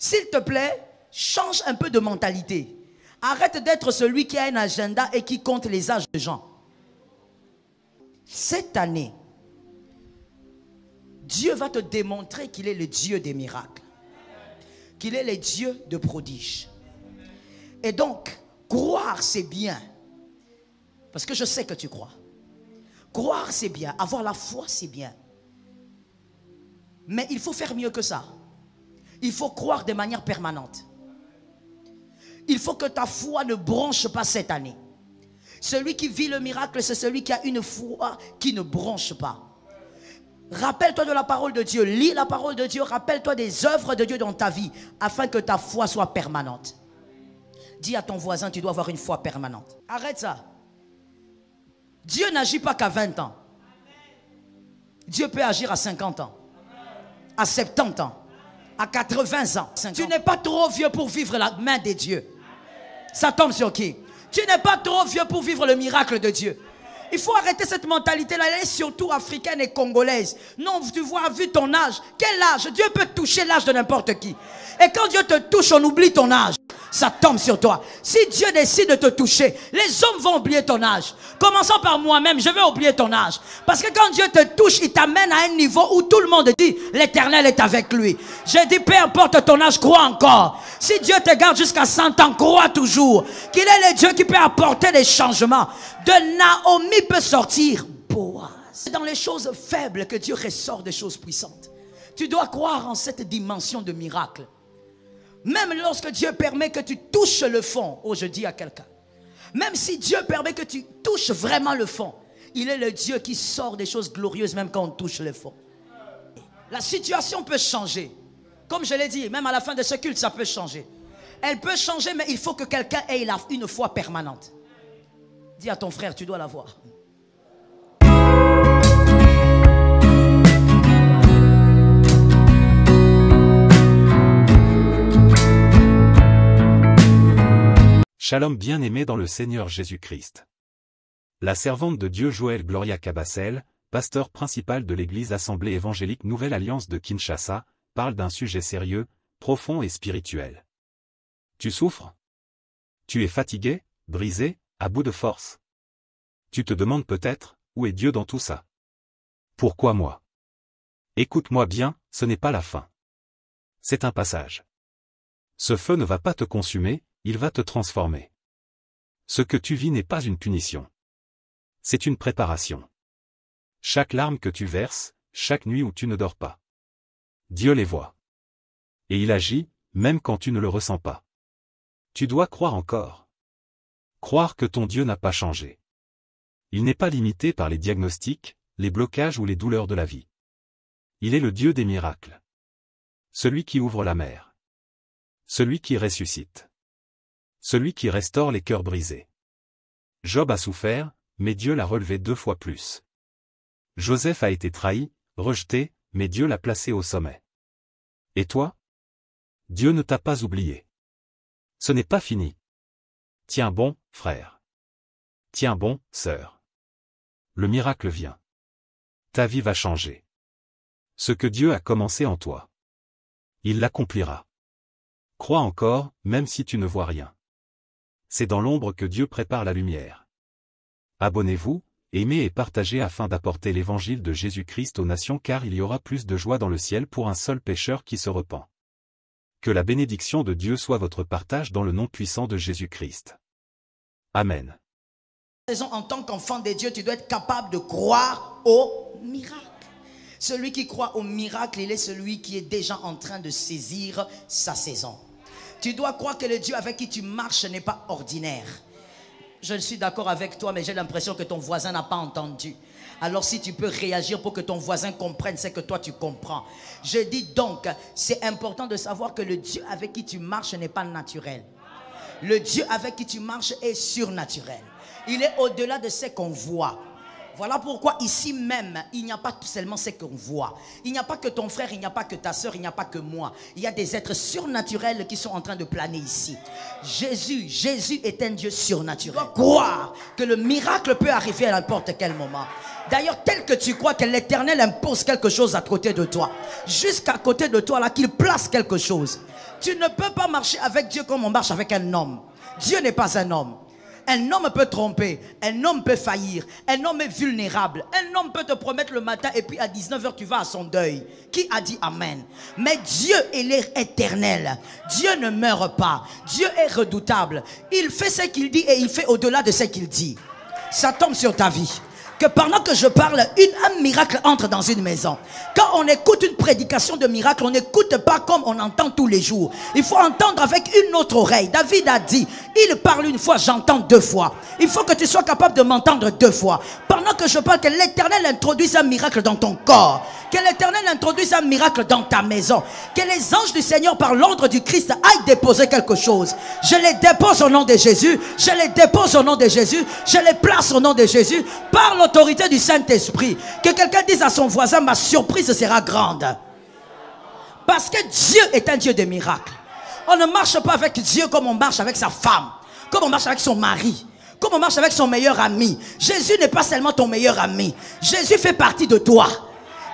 S'il te plaît, change un peu de mentalité. Arrête d'être celui qui a un agenda et qui compte les âges de gens. Cette année, Dieu va te démontrer qu'il est le Dieu des miracles. Qu'il est le Dieu de prodiges. Et donc, croire c'est bien. Parce que je sais que tu crois. Croire c'est bien. Avoir la foi c'est bien. Mais il faut faire mieux que ça. Il faut croire de manière permanente. Il faut que ta foi ne bronche pas cette année. Celui qui vit le miracle, c'est celui qui a une foi qui ne bronche pas. Rappelle-toi de la parole de Dieu. Lis la parole de Dieu. Rappelle-toi des œuvres de Dieu dans ta vie afin que ta foi soit permanente. Dis à ton voisin, tu dois avoir une foi permanente. Arrête ça. Dieu n'agit pas qu'à 20 ans. Dieu peut agir à 50 ans. À 70 ans. À 80 ans. Tu n'es pas trop vieux pour vivre la main des dieux. Ça tombe sur qui? Tu n'es pas trop vieux pour vivre le miracle de Dieu. Il faut arrêter cette mentalité-là. Elle est surtout africaine et congolaise. Non, tu vois, vu ton âge. Quel âge? Dieu peut toucher l'âge de n'importe qui. Et quand Dieu te touche, on oublie ton âge. Ça tombe sur toi. Si Dieu décide de te toucher, les hommes vont oublier ton âge. Commençons par moi-même, je vais oublier ton âge. Parce que quand Dieu te touche, il t'amène à un niveau où tout le monde dit, l'Éternel est avec lui. J'ai dit, peu importe ton âge, crois encore. Si Dieu te garde jusqu'à 100 ans, crois toujours qu'il est le Dieu qui peut apporter des changements. De Naomi peut sortir Boaz. C'est dans les choses faibles que Dieu ressort des choses puissantes. Tu dois croire en cette dimension de miracle. Même lorsque Dieu permet que tu touches le fond. Oh, je dis à quelqu'un. Même si Dieu permet que tu touches vraiment le fond. Il est le Dieu qui sort des choses glorieuses même quand on touche le fond. La situation peut changer. Comme je l'ai dit, même à la fin de ce culte, ça peut changer. Elle peut changer, mais il faut que quelqu'un ait une foi permanente. Dis à ton frère, tu dois l'avoir. Shalom bien-aimé dans le Seigneur Jésus-Christ. La servante de Dieu Joël Gloria Cabassel, pasteur principal de l'église Assemblée évangélique Nouvelle Alliance de Kinshasa, parle d'un sujet sérieux, profond et spirituel. Tu souffres? Tu es fatigué, brisé, à bout de force? Tu te demandes peut-être, où est Dieu dans tout ça? Pourquoi moi? Écoute-moi bien, ce n'est pas la fin. C'est un passage. Ce feu ne va pas te consumer, il va te transformer. Ce que tu vis n'est pas une punition. C'est une préparation. Chaque larme que tu verses, chaque nuit où tu ne dors pas. Dieu les voit. Et il agit, même quand tu ne le ressens pas. Tu dois croire encore. Croire que ton Dieu n'a pas changé. Il n'est pas limité par les diagnostics, les blocages ou les douleurs de la vie. Il est le Dieu des miracles. Celui qui ouvre la mer. Celui qui ressuscite. Celui qui restaure les cœurs brisés. Job a souffert, mais Dieu l'a relevé 2 fois plus. Joseph a été trahi, rejeté, mais Dieu l'a placé au sommet. Et toi? Dieu ne t'a pas oublié. Ce n'est pas fini. Tiens bon, frère. Tiens bon, sœur. Le miracle vient. Ta vie va changer. Ce que Dieu a commencé en toi, il l'accomplira. Crois encore, même si tu ne vois rien. C'est dans l'ombre que Dieu prépare la lumière. Abonnez-vous, aimez et partagez afin d'apporter l'évangile de Jésus-Christ aux nations car il y aura plus de joie dans le ciel pour un seul pécheur qui se repent. Que la bénédiction de Dieu soit votre partage dans le nom puissant de Jésus-Christ. Amen. En tant qu'enfant de Dieu, tu dois être capable de croire au miracle. Celui qui croit au miracle, il est celui qui est déjà en train de saisir sa saison. Tu dois croire que le Dieu avec qui tu marches n'est pas ordinaire. Je suis d'accord avec toi, mais j'ai l'impression que ton voisin n'a pas entendu. Alors si tu peux réagir pour que ton voisin comprenne, c'est que toi tu comprends. Je dis donc, c'est important de savoir que le Dieu avec qui tu marches n'est pas naturel. Le Dieu avec qui tu marches est surnaturel. Il est au-delà de ce qu'on voit. Voilà pourquoi ici même, il n'y a pas tout seulement ce qu'on voit. Il n'y a pas que ton frère, il n'y a pas que ta soeur, il n'y a pas que moi. Il y a des êtres surnaturels qui sont en train de planer ici. Jésus est un Dieu surnaturel. Tu dois croire que le miracle peut arriver à n'importe quel moment. D'ailleurs, tel que tu crois que l'Éternel impose quelque chose à côté de toi, jusqu'à côté de toi là, qu'il place quelque chose. Tu ne peux pas marcher avec Dieu comme on marche avec un homme. Dieu n'est pas un homme. Un homme peut tromper, un homme peut faillir, un homme est vulnérable. Un homme peut te promettre le matin et puis à 19h tu vas à son deuil. Qui a dit amen? Mais Dieu, il est éternel. Dieu ne meurt pas. Dieu est redoutable. Il fait ce qu'il dit et il fait au-delà de ce qu'il dit. Ça tombe sur ta vie. Que pendant que je parle, un miracle entre dans une maison. Quand on écoute une prédication de miracle, on n'écoute pas comme on entend tous les jours. Il faut entendre avec une autre oreille. David a dit, il parle une fois, j'entends deux fois. Il faut que tu sois capable de m'entendre deux fois. Pendant que je parle, que l'Éternel introduise un miracle dans ton corps. Que l'Éternel introduise un miracle dans ta maison. Que les anges du Seigneur, par l'ordre du Christ, aillent déposer quelque chose. Je les dépose au nom de Jésus. Je les dépose au nom de Jésus. Je les place au nom de Jésus. Par l'autorité du Saint-Esprit. Que quelqu'un dise à son voisin, ma surprise sera grande. Parce que Dieu est un Dieu de miracles. On ne marche pas avec Dieu comme on marche avec sa femme. Comme on marche avec son mari. Comme on marche avec son meilleur ami. Jésus n'est pas seulement ton meilleur ami. Jésus fait partie de toi.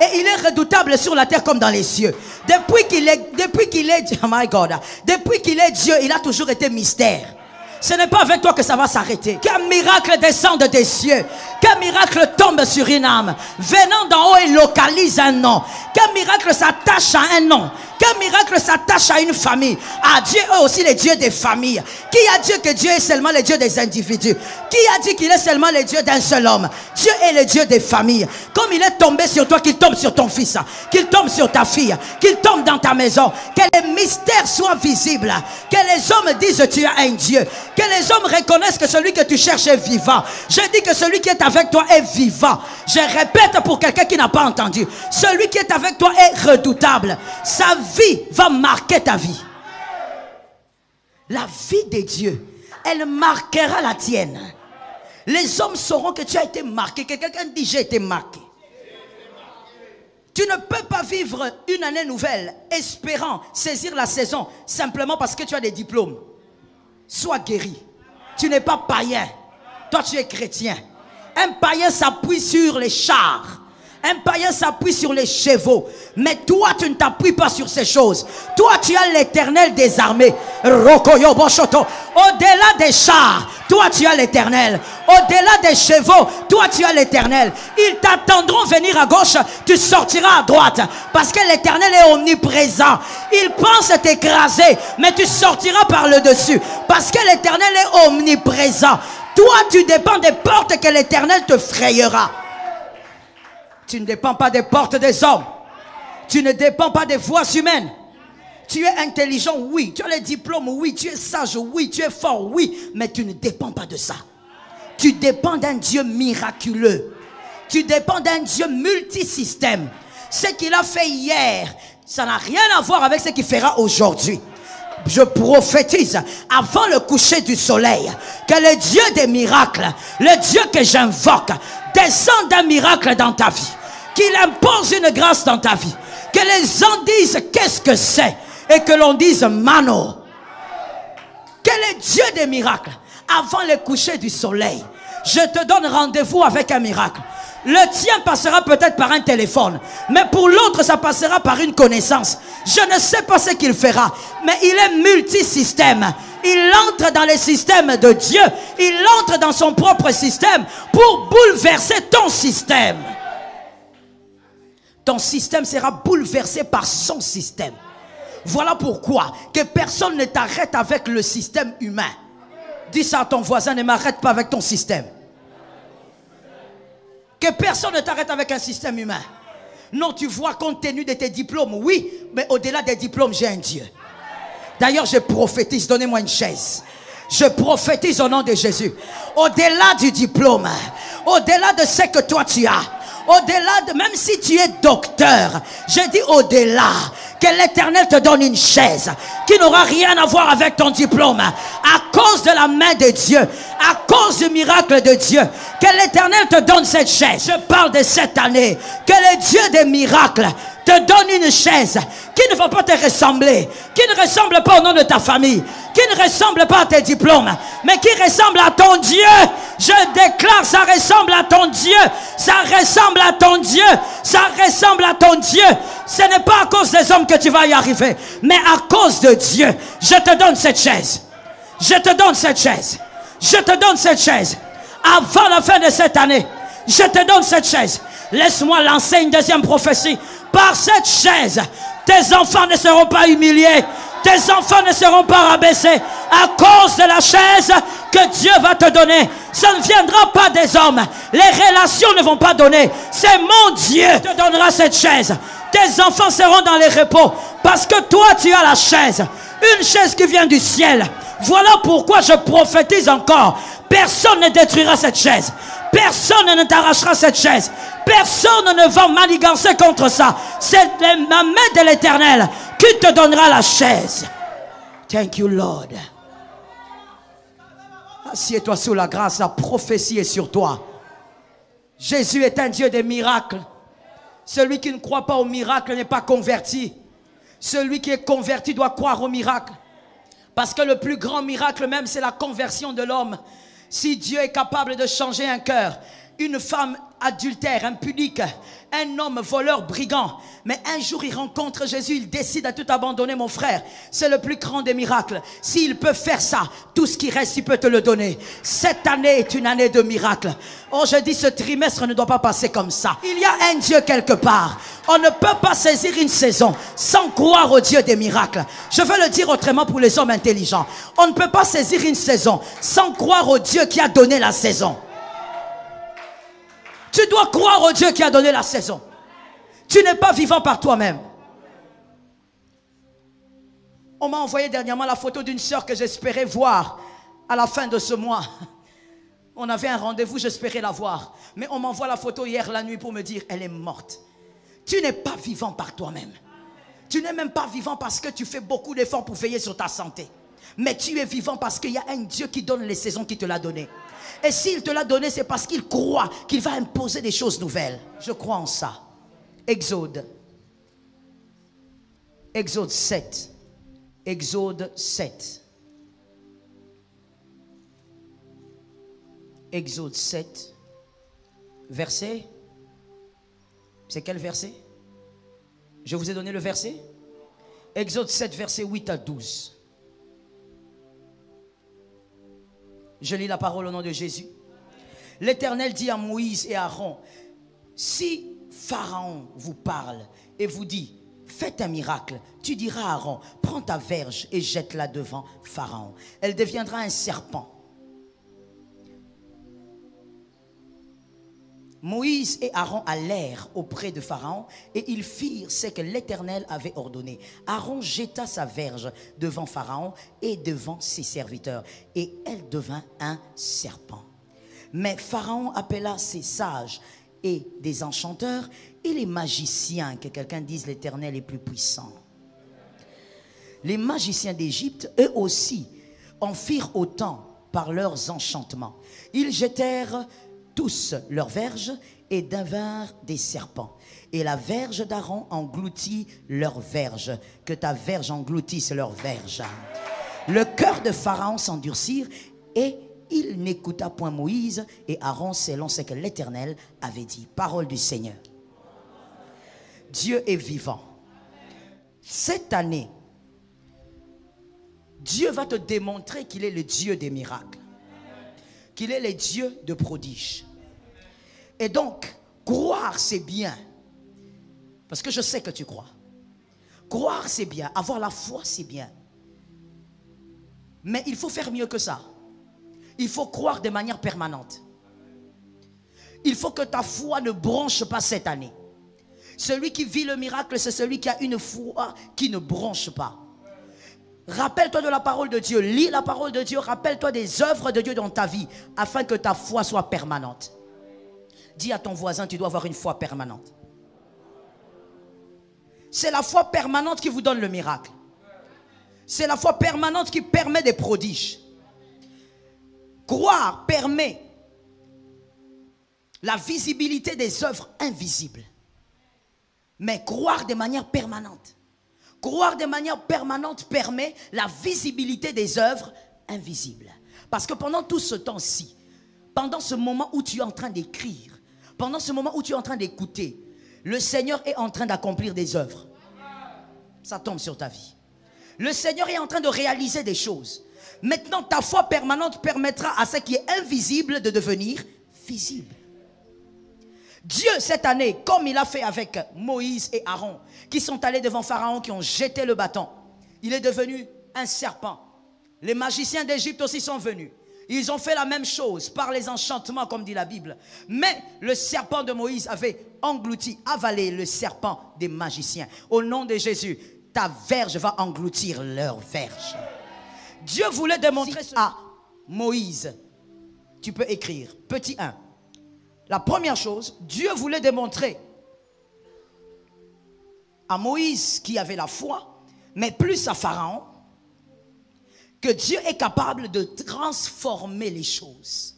Et il est redoutable sur la terre comme dans les cieux. Depuis qu'il est, oh my God, depuis qu'il est Dieu, il a toujours été mystère. Ce n'est pas avec toi que ça va s'arrêter. Qu'un miracle descende des cieux. Qu'un miracle tombe sur une âme. Venant d'en haut et localise un nom. Qu'un miracle s'attache à un nom. Qu'un miracle s'attache à une famille. Ah, Dieu est aussi le Dieu des familles. Qui a dit que Dieu est seulement le Dieu des individus? Qui a dit qu'il est seulement le Dieu d'un seul homme? Dieu est le Dieu des familles. Comme il est tombé sur toi, qu'il tombe sur ton fils. Qu'il tombe sur ta fille. Qu'il tombe dans ta maison. Que les mystères soient visibles. Que les hommes disent tu as un Dieu. Que les hommes reconnaissent que celui que tu cherches est vivant. Je dis que celui qui est avec toi est vivant. Je répète pour quelqu'un qui n'a pas entendu. Celui qui est avec toi est redoutable. Sa vie va marquer ta vie. La vie de Dieu, elle marquera la tienne. Les hommes sauront que tu as été marqué. Que quelqu'un dit j'ai été marqué. Tu ne peux pas vivre une année nouvelle espérant saisir la saison simplement parce que tu as des diplômes. Sois guéri. Tu n'es pas païen. Toi, tu es chrétien. Un païen s'appuie sur les chars. Un païen s'appuie sur les chevaux. Mais toi, tu ne t'appuies pas sur ces choses. Toi, tu as l'Éternel des armées. Au-delà des chars, toi, tu as l'Éternel. Au-delà des chevaux, toi, tu as l'Éternel. Ils t'attendront venir à gauche, tu sortiras à droite. Parce que l'Éternel est omniprésent. Il pense t'écraser, mais tu sortiras par le dessus. Parce que l'Éternel est omniprésent. Toi, tu dépends des portes que l'Éternel te frayera. Tu ne dépends pas des portes des hommes. Tu ne dépends pas des voies humaines. Tu es intelligent, oui. Tu as les diplômes, oui. Tu es sage, oui. Tu es fort, oui. Mais tu ne dépends pas de ça. Tu dépends d'un Dieu miraculeux. Tu dépends d'un Dieu multisystème. Ce qu'il a fait hier, ça n'a rien à voir avec ce qu'il fera aujourd'hui. Je prophétise avant le coucher du soleil que le Dieu des miracles, le Dieu que j'invoque, descende un miracle dans ta vie. Qu'il impose une grâce dans ta vie. Que les gens disent qu'est-ce que c'est. Et que l'on dise mano. Que le Dieu des miracles, avant le coucher du soleil, je te donne rendez-vous avec un miracle. Le tien passera peut-être par un téléphone. Mais pour l'autre, ça passera par une connaissance. Je ne sais pas ce qu'il fera. Mais il est multisystème. Il entre dans les systèmes de Dieu. Il entre dans son propre système pour bouleverser ton système. Ton système sera bouleversé par son système. Voilà pourquoi que personne ne t'arrête avec le système humain. Dis ça à ton voisin, ne m'arrête pas avec ton système. Que personne ne t'arrête avec un système humain. Non, tu vois, compte tenu de tes diplômes, oui, mais au-delà des diplômes, j'ai un Dieu. D'ailleurs, je prophétise, donnez-moi une chaise. Je prophétise au nom de Jésus. Au-delà du diplôme, au-delà de ce que toi tu as, au-delà de, même si tu es docteur, je dis au-delà, que l'Éternel te donne une chaise qui n'aura rien à voir avec ton diplôme, à cause de la main de Dieu, à cause du miracle de Dieu, que l'Éternel te donne cette chaise. Je parle de cette année, que le Dieu des miracles te donne une chaise qui ne va pas te ressembler, qui ne ressemble pas au nom de ta famille, qui ne ressemble pas à tes diplômes, mais qui ressemble à ton Dieu. Je déclare, ça ressemble à ton Dieu. Ça ressemble à ton Dieu. Ça ressemble à ton Dieu. Ce n'est pas à cause des hommes que tu vas y arriver, mais à cause de Dieu. Je te donne cette chaise. Je te donne cette chaise. Je te donne cette chaise. Avant la fin de cette année, je te donne cette chaise. Laisse-moi lancer une deuxième prophétie. Par cette chaise, tes enfants ne seront pas humiliés. Tes enfants ne seront pas rabaissés à cause de la chaise que Dieu va te donner. Ça ne viendra pas des hommes. Les relations ne vont pas donner. C'est mon Dieu qui te donnera cette chaise. Tes enfants seront dans les repos parce que toi tu as la chaise. Une chaise qui vient du ciel. Voilà pourquoi je prophétise encore. Personne ne détruira cette chaise. Personne ne t'arrachera cette chaise. Personne ne va manigancer contre ça. C'est la main de l'Éternel qui te donnera la chaise. Thank you, Lord. Assieds-toi sous la grâce. La prophétie est sur toi. Jésus est un Dieu des miracles. Celui qui ne croit pas au miracle n'est pas converti. Celui qui est converti doit croire au miracle. Parce que le plus grand miracle même, c'est la conversion de l'homme. Si Dieu est capable de changer un cœur, une femme adultère, impudique, un homme voleur, brigand, mais un jour il rencontre Jésus, il décide à tout abandonner, mon frère. C'est le plus grand des miracles. S'il peut faire ça, tout ce qui reste, il peut te le donner. Cette année est une année de miracles. Oh, je dis, ce trimestre ne doit pas passer comme ça. Il y a un Dieu quelque part. On ne peut pas saisir une saison sans croire au Dieu des miracles. Je veux le dire autrement pour les hommes intelligents. On ne peut pas saisir une saison sans croire au Dieu qui a donné la saison. Tu dois croire au Dieu qui a donné la saison. Tu n'es pas vivant par toi-même. On m'a envoyé dernièrement la photo d'une sœur que j'espérais voir à la fin de ce mois. On avait un rendez-vous, j'espérais la voir. Mais on m'envoie la photo hier la nuit pour me dire elle est morte. Tu n'es pas vivant par toi-même. Tu n'es même pas vivant parce que tu fais beaucoup d'efforts pour veiller sur ta santé. Mais tu es vivant parce qu'il y a un Dieu qui donne les saisons qu'il te l'a donné. Et s'il te l'a donné, c'est parce qu'il croit qu'il va imposer des choses nouvelles. Je crois en ça. Exode. Exode 7. Exode 7. Exode 7. Verset. C'est quel verset? Je vous ai donné le verset. Exode 7, verset 8 à 12. Je lis la parole au nom de Jésus. L'Éternel dit à Moïse et à Aaron, si Pharaon vous parle et vous dit, faites un miracle, tu diras à Aaron, prends ta verge et jette-la devant Pharaon. Elle deviendra un serpent. Moïse et Aaron allèrent auprès de Pharaon et ils firent ce que l'Éternel avait ordonné. Aaron jeta sa verge devant Pharaon et devant ses serviteurs et elle devint un serpent. Mais Pharaon appela ses sages et des enchanteurs et les magiciens, que quelqu'un dise l'Éternel est plus puissant. Les magiciens d'Égypte, eux aussi, en firent autant par leurs enchantements. Ils jetèrent tous leurs verges et devinrent des serpents. Et la verge d'Aaron engloutit leurs verges. Que ta verge engloutisse leurs verges. Le cœur de Pharaon s'endurcit et il n'écouta point Moïse et Aaron selon ce que l'Éternel avait dit. Parole du Seigneur. Dieu est vivant. Cette année, Dieu va te démontrer qu'il est le Dieu des miracles. Qu'il est le Dieu de prodiges. Et donc, croire c'est bien. Parce que je sais que tu crois. Croire c'est bien. Avoir la foi c'est bien. Mais il faut faire mieux que ça. Il faut croire de manière permanente. Il faut que ta foi ne bronche pas cette année. Celui qui vit le miracle, c'est celui qui a une foi qui ne bronche pas. Rappelle-toi de la parole de Dieu. Lis la parole de Dieu. Rappelle-toi des œuvres de Dieu dans ta vie afin que ta foi soit permanente. Dis à ton voisin, tu dois avoir une foi permanente. C'est la foi permanente qui vous donne le miracle. C'est la foi permanente qui permet des prodiges. Croire permet la visibilité des œuvres invisibles. Mais croire de manière permanente. Croire de manière permanente permet la visibilité des œuvres invisibles. Parce que pendant tout ce temps-ci, pendant ce moment où tu es en train d'écrire, pendant ce moment où tu es en train d'écouter, le Seigneur est en train d'accomplir des œuvres. Ça tombe sur ta vie. Le Seigneur est en train de réaliser des choses. Maintenant, ta foi permanente permettra à ce qui est invisible de devenir visible. Dieu, cette année, comme il a fait avec Moïse et Aaron, qui sont allés devant Pharaon, qui ont jeté le bâton, il est devenu un serpent. Les magiciens d'Égypte aussi sont venus. Ils ont fait la même chose par les enchantements, comme dit la Bible. Mais le serpent de Moïse avait englouti, avalé le serpent des magiciens. Au nom de Jésus, ta verge va engloutir leur verge. Dieu voulait démontrer à Moïse. Tu peux écrire. Petit 1. La première chose, Dieu voulait démontrer à Moïse qui avait la foi, mais plus à Pharaon, que Dieu est capable de transformer les choses.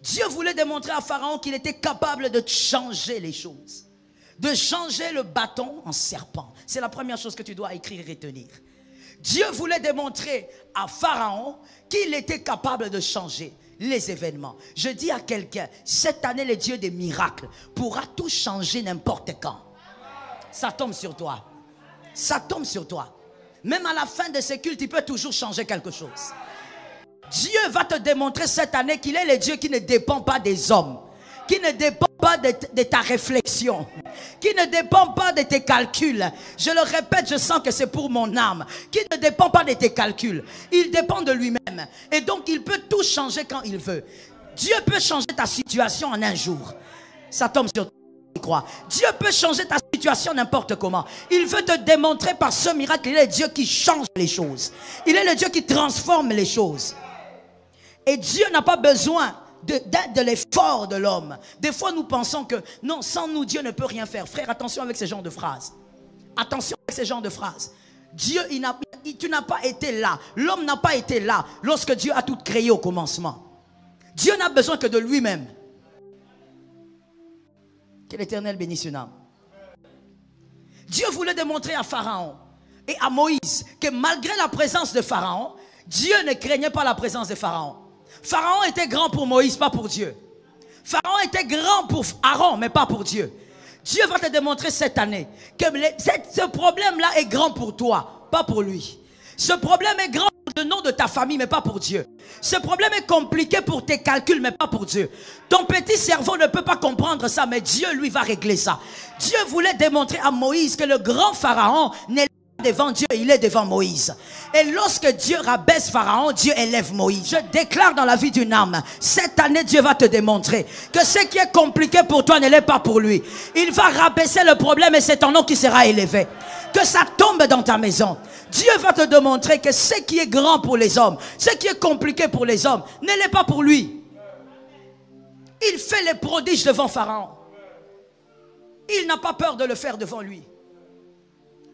Dieu voulait démontrer à Pharaon qu'il était capable de changer les choses. De changer le bâton en serpent. C'est la première chose que tu dois écrire et retenir. Dieu voulait démontrer à Pharaon qu'il était capable de changer les événements. Je dis à quelqu'un, cette année, le Dieu des miracles pourra tout changer n'importe quand. Ça tombe sur toi. Ça tombe sur toi. Même à la fin de ce culte, il peut toujours changer quelque chose. Dieu va te démontrer cette année qu'il est le Dieu qui ne dépend pas des hommes, qui ne dépend pas de ta réflexion, qui ne dépend pas de tes calculs. Je le répète, je sens que c'est pour mon âme. Qui ne dépend pas de tes calculs. Il dépend de lui-même. Et donc, il peut tout changer quand il veut. Dieu peut changer ta situation en un jour. Ça tombe sur toi. Dieu peut changer ta situation n'importe comment. Il veut te démontrer par ce miracle, il est le Dieu qui change les choses. Il est le Dieu qui transforme les choses. Et Dieu n'a pas besoin de l'effort de l'homme. Des fois nous pensons que non, sans nous Dieu ne peut rien faire. Frère, attention avec ce genre de phrases. Attention avec ce genre de phrases. Dieu, tu n'as pas été là. L'homme n'a pas été là lorsque Dieu a tout créé au commencement. Dieu n'a besoin que de lui-même. Que l'Éternel bénisse son âme. Dieu voulait démontrer à Pharaon et à Moïse que malgré la présence de Pharaon, Dieu ne craignait pas la présence de Pharaon. Pharaon était grand pour Moïse, pas pour Dieu. Pharaon était grand pour Aaron, mais pas pour Dieu. Dieu va te démontrer cette année que ce problème-là est grand pour toi, pas pour lui. Ce problème est grand pour le nom de ta famille, mais pas pour Dieu. Ce problème est compliqué pour tes calculs, mais pas pour Dieu. Ton petit cerveau ne peut pas comprendre ça, mais Dieu, lui, va régler ça. Dieu voulait démontrer à Moïse que le grand Pharaon n'est pas devant Dieu, il est devant Moïse. Et lorsque Dieu rabaisse Pharaon, Dieu élève Moïse. Je déclare dans la vie d'une âme, cette année, Dieu va te démontrer que ce qui est compliqué pour toi ne l'est pas pour lui. Il va rabaisser le problème et c'est ton nom qui sera élevé. Que ça tombe dans ta maison. Dieu va te démontrer que ce qui est grand pour les hommes, ce qui est compliqué pour les hommes, ne l'est pas pour lui. Il fait les prodiges devant Pharaon. Il n'a pas peur de le faire devant lui.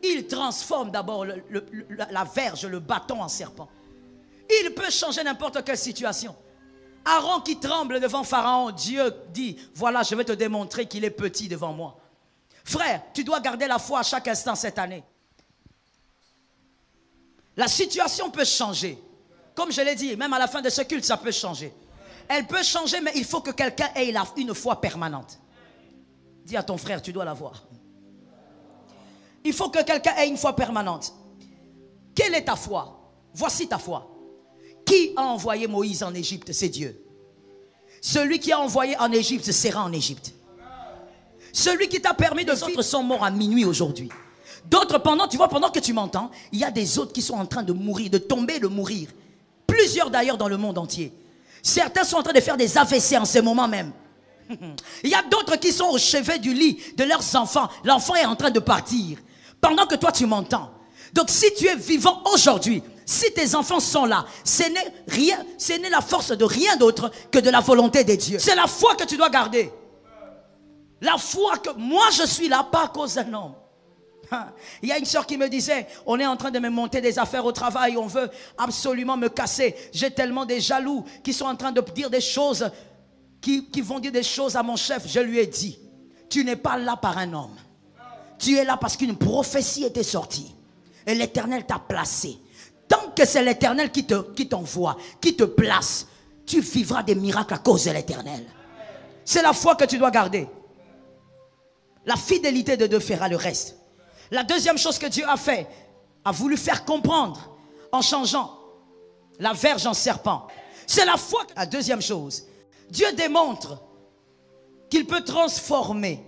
Il transforme d'abord la verge, le bâton en serpent. Il peut changer n'importe quelle situation. Aaron qui tremble devant Pharaon, Dieu dit, voilà, je vais te démontrer qu'il est petit devant moi. Frère, tu dois garder la foi à chaque instant cette année. La situation peut changer. Comme je l'ai dit, même à la fin de ce culte, ça peut changer. Elle peut changer, mais il faut que quelqu'un ait une foi permanente. Dis à ton frère, tu dois l'avoir. Il faut que quelqu'un ait une foi permanente. Quelle est ta foi? Voici ta foi. Qui a envoyé Moïse en Égypte? C'est Dieu. Celui qui a envoyé en Égypte sera en Égypte. Celui qui t'a permis de vivre. Les autres sont morts à minuit aujourd'hui. D'autres, pendant que tu m'entends, il y a des autres qui sont en train de mourir, de tomber, de mourir. Plusieurs d'ailleurs dans le monde entier. Certains sont en train de faire des AVC en ce moment même. Il y a d'autres qui sont au chevet du lit de leurs enfants. L'enfant est en train de partir. Pendant que toi tu m'entends. Donc si tu es vivant aujourd'hui, si tes enfants sont là, ce n'est la force de rien d'autre que de la volonté de Dieu. C'est la foi que tu dois garder. La foi que moi je suis là, pas à cause d'un homme. Il y a une soeur qui me disait, on est en train de me monter des affaires au travail, on veut absolument me casser. J'ai tellement des jaloux qui sont en train de dire des choses, qui vont dire des choses à mon chef. Je lui ai dit, tu n'es pas là par un homme. Tu es là parce qu'une prophétie était sortie. Et l'Éternel t'a placé. Tant que c'est l'Éternel qui t'envoie, qui te place, tu vivras des miracles à cause de l'Éternel. C'est la foi que tu dois garder. La fidélité de Dieu fera le reste. La deuxième chose que Dieu a fait, a voulu faire comprendre en changeant la verge en serpent. C'est la foi. La deuxième chose, Dieu démontre qu'il peut transformer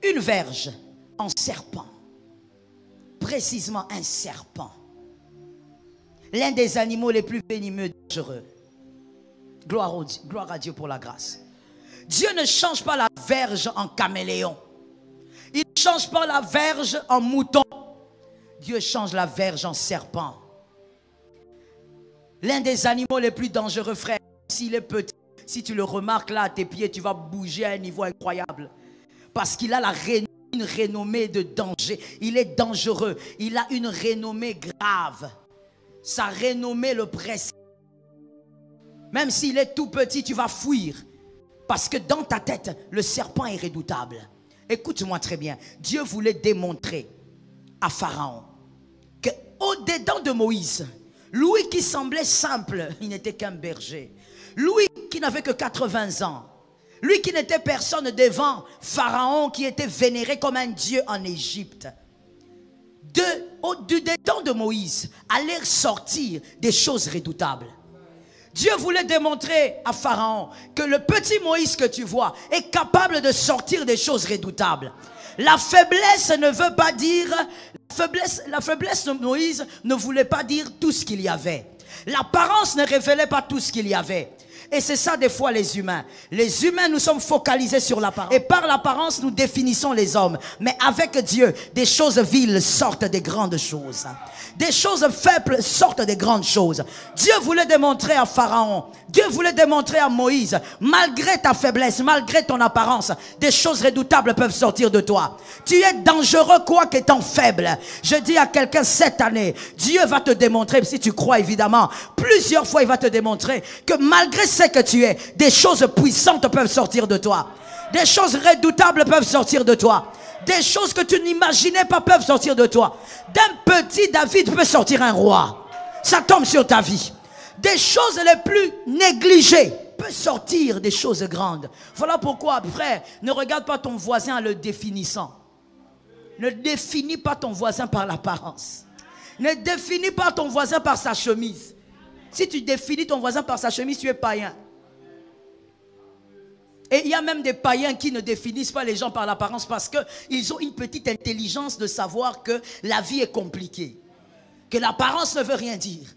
une verge en serpent. Précisément un serpent. L'un des animaux les plus venimeux et dangereux. Gloire à Dieu pour la grâce. Dieu ne change pas la verge en caméléon. Il ne change pas la verge en mouton. Dieu change la verge en serpent. L'un des animaux les plus dangereux, frère, s'il est petit, si tu le remarques là à tes pieds, tu vas bouger à un niveau incroyable. Parce qu'il a une renommée de danger. Il est dangereux. Il a une renommée grave. Sa renommée le précède. Même s'il est tout petit, tu vas fuir. Parce que dans ta tête, le serpent est redoutable. Écoute-moi très bien. Dieu voulait démontrer à Pharaon que au-dedans de Moïse, lui qui semblait simple, il n'était qu'un berger. Lui qui n'avait que 80 ans. Lui qui n'était personne devant Pharaon, qui était vénéré comme un dieu en Égypte. Du dedans de Moïse allaient sortir des choses redoutables. Dieu voulait démontrer à Pharaon que le petit Moïse que tu vois est capable de sortir des choses redoutables. La faiblesse ne veut pas dire... La faiblesse de Moïse ne voulait pas dire tout ce qu'il y avait. L'apparence ne révélait pas tout ce qu'il y avait. Et c'est ça des fois les humains. Les humains, nous sommes focalisés sur l'apparence. Et par l'apparence, nous définissons les hommes. Mais avec Dieu, des choses viles sortent des grandes choses. Des choses faibles sortent des grandes choses. Dieu voulait démontrer à Pharaon, Dieu voulait démontrer à Moïse, malgré ta faiblesse, malgré ton apparence, des choses redoutables peuvent sortir de toi. Tu es dangereux quoi qu'étant faible. Je dis à quelqu'un cette année, Dieu va te démontrer, si tu crois évidemment, plusieurs fois il va te démontrer que malgré ce que tu es, des choses puissantes peuvent sortir de toi. Des choses redoutables peuvent sortir de toi. Des choses que tu n'imaginais pas peuvent sortir de toi. D'un petit David peut sortir un roi. Ça tombe sur ta vie. Des choses les plus négligées peuvent sortir des choses grandes. Voilà pourquoi, frère, ne regarde pas ton voisin en le définissant. Ne définis pas ton voisin par l'apparence. Ne définis pas ton voisin par sa chemise. Si tu définis ton voisin par sa chemise, tu es païen. Et il y a même des païens qui ne définissent pas les gens par l'apparence parce qu'ils ont une petite intelligence de savoir que la vie est compliquée. Que l'apparence ne veut rien dire.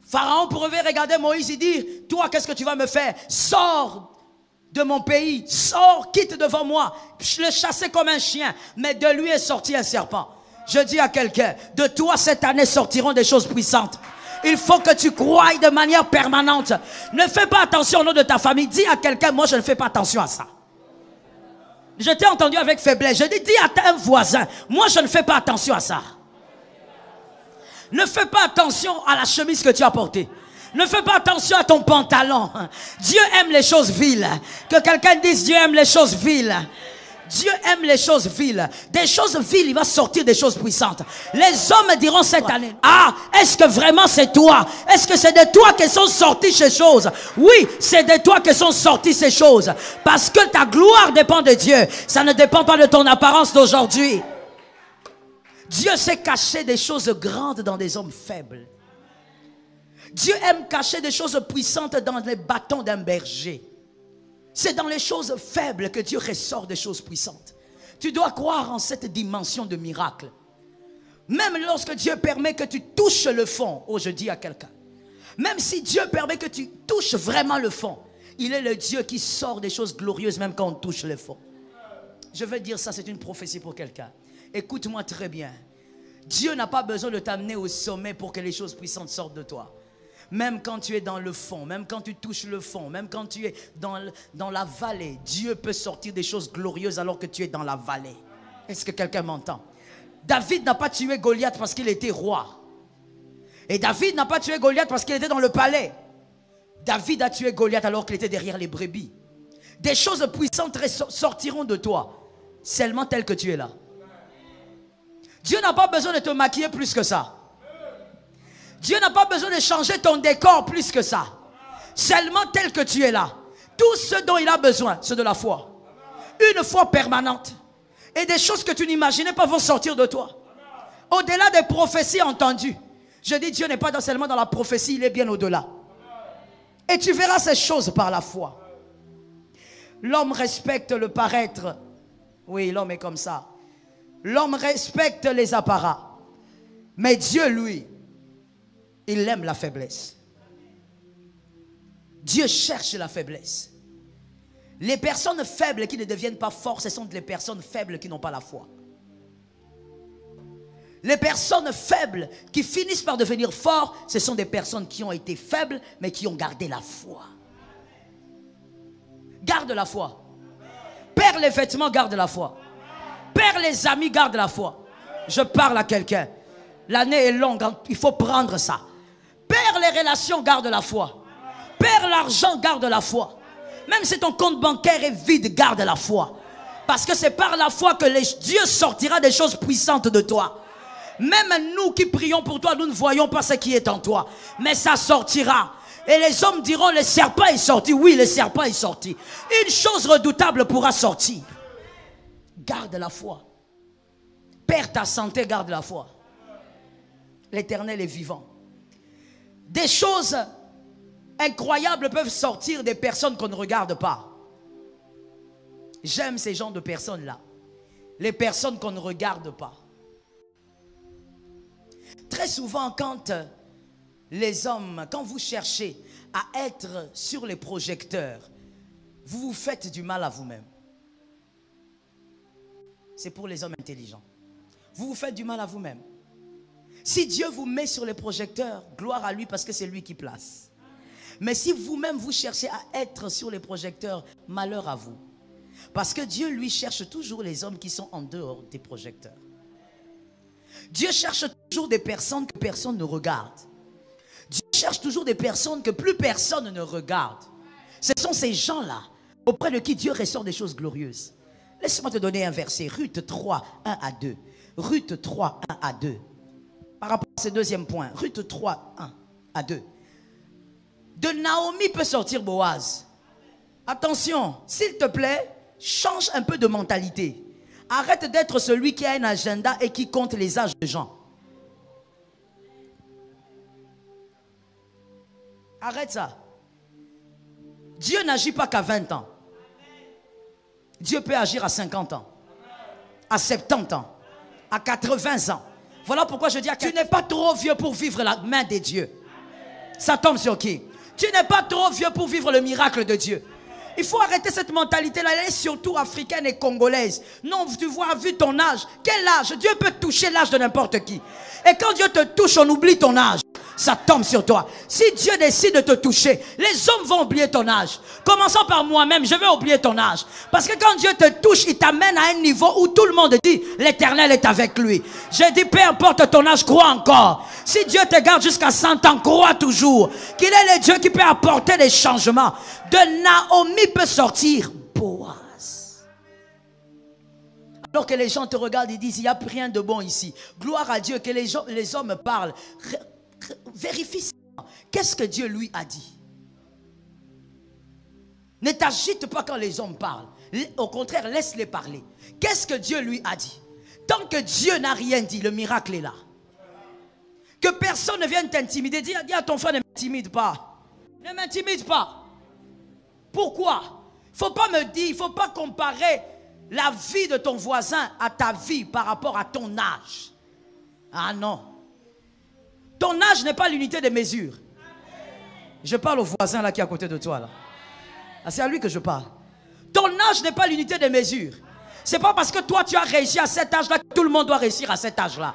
Pharaon pouvait regarder Moïse et dire, toi, qu'est-ce que tu vas me faire? Sors de mon pays, sors, quitte devant moi. Je le chassais comme un chien, mais de lui est sorti un serpent. Je dis à quelqu'un, de toi cette année sortiront des choses puissantes. Il faut que tu croies de manière permanente. Ne fais pas attention au nom de ta famille. Dis à quelqu'un, moi je ne fais pas attention à ça. Je t'ai entendu avec faiblesse. Je dis à un voisin, moi je ne fais pas attention à ça. Ne fais pas attention à la chemise que tu as portée. Ne fais pas attention à ton pantalon. Dieu aime les choses viles. Que quelqu'un dise, Dieu aime les choses viles. Dieu aime les choses viles. Des choses viles, il va sortir des choses puissantes. Les hommes diront cette année, ah, est-ce que vraiment c'est toi? Est-ce que c'est de toi que sont sorties ces choses? Oui, c'est de toi que sont sorties ces choses. Parce que ta gloire dépend de Dieu. Ça ne dépend pas de ton apparence d'aujourd'hui. Dieu sait cacher des choses grandes dans des hommes faibles. Dieu aime cacher des choses puissantes dans les bâtons d'un berger. C'est dans les choses faibles que Dieu ressort des choses puissantes. Tu dois croire en cette dimension de miracle. Même lorsque Dieu permet que tu touches le fond. Oh, je dis à quelqu'un. Même si Dieu permet que tu touches vraiment le fond. Il est le Dieu qui sort des choses glorieuses même quand on touche le fond. Je vais dire ça, c'est une prophétie pour quelqu'un. Écoute-moi très bien. Dieu n'a pas besoin de t'amener au sommet pour que les choses puissantes sortent de toi. Même quand tu es dans le fond, même quand tu touches le fond, même quand tu es dans la vallée, Dieu peut sortir des choses glorieuses alors que tu es dans la vallée. Est-ce que quelqu'un m'entend? David n'a pas tué Goliath parce qu'il était roi. Et David n'a pas tué Goliath parce qu'il était dans le palais. David a tué Goliath alors qu'il était derrière les brebis. Des choses puissantes sortiront de toi, seulement tel que tu es là. Dieu n'a pas besoin de te maquiller plus que ça. Dieu n'a pas besoin de changer ton décor plus que ça. Seulement tel que tu es là. Tout ce dont il a besoin, c'est de la foi. Une foi permanente. Et des choses que tu n'imaginais pas vont sortir de toi. Au-delà des prophéties entendues. Je dis, Dieu n'est pas seulement dans la prophétie, il est bien au-delà. Et tu verras ces choses par la foi. L'homme respecte le paraître. Oui, l'homme est comme ça. L'homme respecte les apparats. Mais Dieu, lui, il aime la faiblesse. Dieu cherche la faiblesse. Les personnes faibles qui ne deviennent pas fortes, ce sont les personnes faibles qui n'ont pas la foi. Les personnes faibles qui finissent par devenir fortes, ce sont des personnes qui ont été faibles, mais qui ont gardé la foi. Garde la foi. Perds les vêtements, garde la foi. Perds les amis, garde la foi. Je parle à quelqu'un. L'année est longue, il faut prendre ça. Perds les relations, garde la foi. Perds l'argent, garde la foi. Même si ton compte bancaire est vide, garde la foi. Parce que c'est par la foi que Dieu sortira des choses puissantes de toi. Même nous qui prions pour toi, nous ne voyons pas ce qui est en toi. Mais ça sortira. Et les hommes diront, le serpent est sorti. Oui, le serpent est sorti. Une chose redoutable pourra sortir. Garde la foi. Perds ta santé, garde la foi. L'Éternel est vivant. Des choses incroyables peuvent sortir des personnes qu'on ne regarde pas. J'aime ces genres de personnes-là. Les personnes qu'on ne regarde pas. Très souvent, quand les hommes, quand vous cherchez à être sur les projecteurs, vous vous faites du mal à vous-même. C'est pour les hommes intelligents. Vous vous faites du mal à vous-même. Si Dieu vous met sur les projecteurs, gloire à lui parce que c'est lui qui place. Mais si vous-même vous cherchez à être sur les projecteurs, malheur à vous. Parce que Dieu lui cherche toujours les hommes qui sont en dehors des projecteurs. Dieu cherche toujours des personnes que personne ne regarde. Dieu cherche toujours des personnes que plus personne ne regarde. Ce sont ces gens-là auprès de qui Dieu ressort des choses glorieuses. Laisse-moi te donner un verset. Ruth 3, 1 à 2. Ruth 3, 1 à 2. Par rapport à ce deuxième point. Ruth 3, 1 à 2. De Naomi peut sortir Boaz. Attention, s'il te plaît, change un peu de mentalité. Arrête d'être celui qui a un agenda et qui compte les âges de gens. Arrête ça. Dieu n'agit pas qu'à 20 ans. Dieu peut agir à 50 ans, à 70 ans, à 80 ans. Voilà pourquoi je dis que tu n'es pas trop vieux pour vivre la main de Dieu. Ça tombe sur qui? Tu n'es pas trop vieux pour vivre le miracle de Dieu. Il faut arrêter cette mentalité-là. Elle est surtout africaine et congolaise. Non, tu vois, vu ton âge. Quel âge? Dieu peut toucher l'âge de n'importe qui. Et quand Dieu te touche, on oublie ton âge. Ça tombe sur toi. Si Dieu décide de te toucher, les hommes vont oublier ton âge. Commençons par moi-même, je vais oublier ton âge. Parce que quand Dieu te touche, il t'amène à un niveau où tout le monde dit, l'Éternel est avec lui. Je dis, peu importe ton âge, crois encore. Si Dieu te garde jusqu'à 100 ans, crois toujours qu'il est le Dieu qui peut apporter des changements. De Naomi peut sortir Boaz. Alors que les gens te regardent et disent, il n'y a rien de bon ici. Gloire à Dieu que les hommes parlent. Vérifie ça. Qu'est-ce que Dieu lui a dit? Ne t'agite pas quand les hommes parlent. Au contraire, laisse-les parler. Qu'est-ce que Dieu lui a dit? Tant que Dieu n'a rien dit, le miracle est là. Que personne ne vienne t'intimider. Dis à ton frère, ne m'intimide pas. Ne m'intimide pas. Pourquoi? Il ne faut pas me dire, il ne faut pas comparer la vie de ton voisin à ta vie par rapport à ton âge. Ah non. Ton âge n'est pas l'unité de mesure. Je parle au voisin là qui est à côté de toi là. Ah, c'est à lui que je parle. Ton âge n'est pas l'unité de mesure. C'est pas parce que toi tu as réussi à cet âge là que tout le monde doit réussir à cet âge là.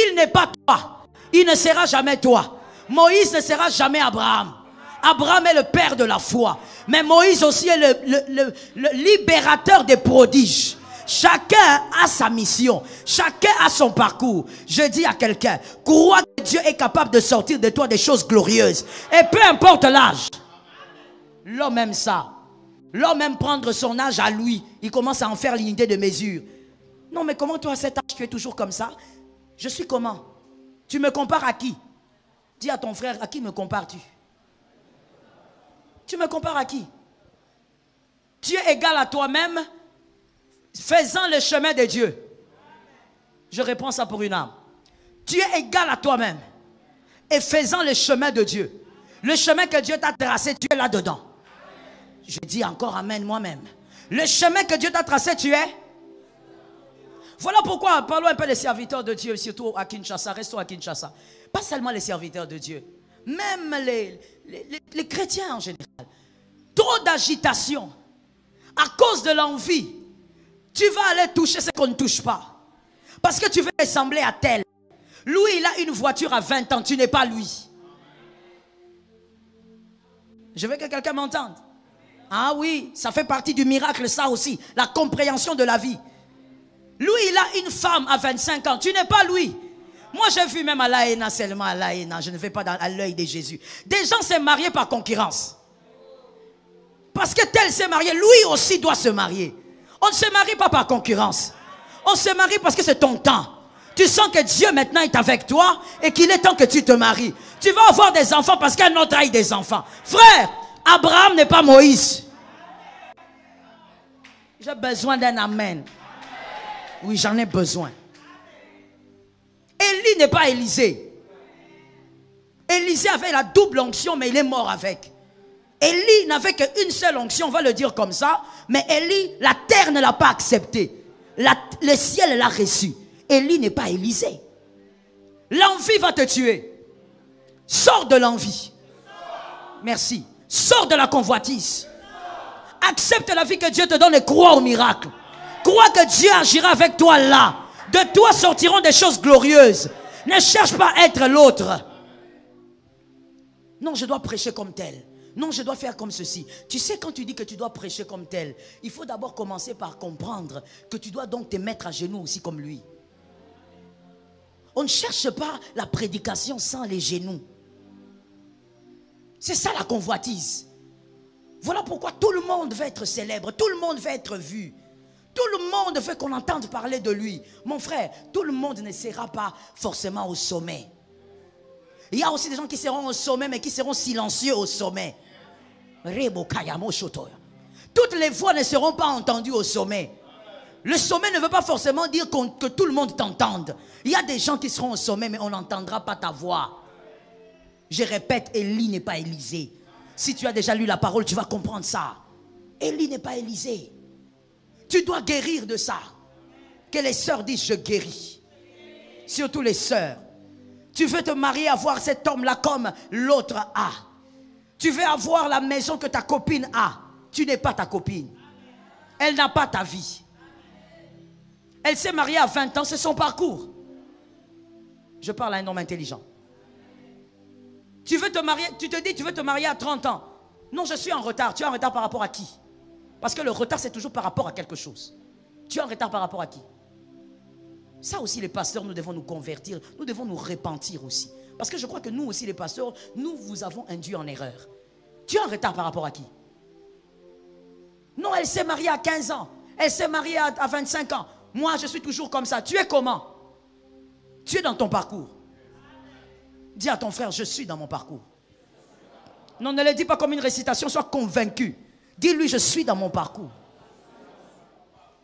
Il n'est pas toi. Il ne sera jamais toi. Moïse ne sera jamais Abraham. Abraham est le père de la foi. Mais Moïse aussi est le libérateur des prodiges. Chacun a sa mission. Chacun a son parcours. Je dis à quelqu'un, crois que Dieu est capable de sortir de toi des choses glorieuses. Et peu importe l'âge. L'homme aime ça. L'homme aime prendre son âge à lui. Il commence à en faire l'unité de mesure. Non, mais comment toi à cet âge tu es toujours comme ça? Je suis comment? Tu me compares à qui? Dis à ton frère, à qui me compares-tu? Tu me compares à qui? Tu es égal à toi-même, faisant le chemin de Dieu. Je réponds ça pour une âme. Tu es égal à toi-même et faisant le chemin de Dieu. Le chemin que Dieu t'a tracé, tu es là-dedans. Je dis encore amen moi-même. Le chemin que Dieu t'a tracé, tu es. Voilà pourquoi, parlons un peu des serviteurs de Dieu, surtout à Kinshasa, restons à Kinshasa. Pas seulement les serviteurs de Dieu, même les chrétiens en général. Trop d'agitation, à cause de l'envie. Tu vas aller toucher ce qu'on ne touche pas. Parce que tu veux ressembler à tel. Lui, il a une voiture à 20 ans, tu n'es pas lui. Je veux que quelqu'un m'entende. Ah oui, ça fait partie du miracle, ça aussi. La compréhension de la vie. Lui, il a une femme à 25 ans. Tu n'es pas lui. Moi, j'ai vu même à l'AENA, seulement à l'AENA. Je ne vais pas à l'œil de Jésus. Des gens s'est mariés par concurrence. Parce que tel s'est marié, lui aussi doit se marier. On ne se marie pas par concurrence. On se marie parce que c'est ton temps. Tu sens que Dieu maintenant est avec toi et qu'il est temps que tu te maries. Tu vas avoir des enfants parce qu'un autre a eu des enfants. Frère, Abraham n'est pas Moïse. J'ai besoin d'un amen. Oui, j'en ai besoin. Élie n'est pas Élisée. Élisée avait la double onction, mais il est mort avec. Élie n'avait qu'une seule onction, on va le dire comme ça. Mais Élie, la terre ne l'a pas accepté. Le ciel l'a reçu. Élie n'est pas Élisée. L'envie va te tuer. Sors de l'envie. Merci. Sors de la convoitise. Accepte la vie que Dieu te donne et crois au miracle. Crois que Dieu agira avec toi là. De toi sortiront des choses glorieuses. Ne cherche pas à être l'autre. Non, je dois prêcher comme tel. Non, je dois faire comme ceci. Tu sais, quand tu dis que tu dois prêcher comme tel, il faut d'abord commencer par comprendre que tu dois donc te mettre à genoux aussi comme lui. On ne cherche pas la prédication sans les genoux. C'est ça la convoitise. Voilà pourquoi tout le monde veut être célèbre, tout le monde veut être vu. Tout le monde veut qu'on entende parler de lui. Mon frère, tout le monde ne sera pas forcément au sommet. Il y a aussi des gens qui seront au sommet, mais qui seront silencieux au sommet. Toutes les voix ne seront pas entendues au sommet. Le sommet ne veut pas forcément dire que tout le monde t'entende. Il y a des gens qui seront au sommet, mais on n'entendra pas ta voix. Je répète, Élie n'est pas Élisée. Si tu as déjà lu la parole, tu vas comprendre ça. Élie n'est pas Élisée. Tu dois guérir de ça. Que les sœurs disent, je guéris. Surtout les sœurs. Tu veux te marier, avoir cet homme-là comme l'autre a. Tu veux avoir la maison que ta copine a. Tu n'es pas ta copine. Elle n'a pas ta vie. Elle s'est mariée à 20 ans, c'est son parcours. Je parle à un homme intelligent. Tu veux te marier, tu te dis tu veux te marier à 30 ans. Non, je suis en retard. Tu es en retard par rapport à qui? Parce que le retard, c'est toujours par rapport à quelque chose. Tu es en retard par rapport à qui? Ça aussi, les pasteurs, nous devons nous convertir. Nous devons nous repentir aussi. Parce que je crois que nous aussi, les pasteurs, nous vous avons induit en erreur. Tu es en retard par rapport à qui? Non, elle s'est mariée à 15 ans. Elle s'est mariée à 25 ans. Moi, je suis toujours comme ça. Tu es comment? Tu es dans ton parcours. Dis à ton frère, je suis dans mon parcours. Non, ne le dis pas comme une récitation, sois convaincu. Dis-lui, je suis dans mon parcours.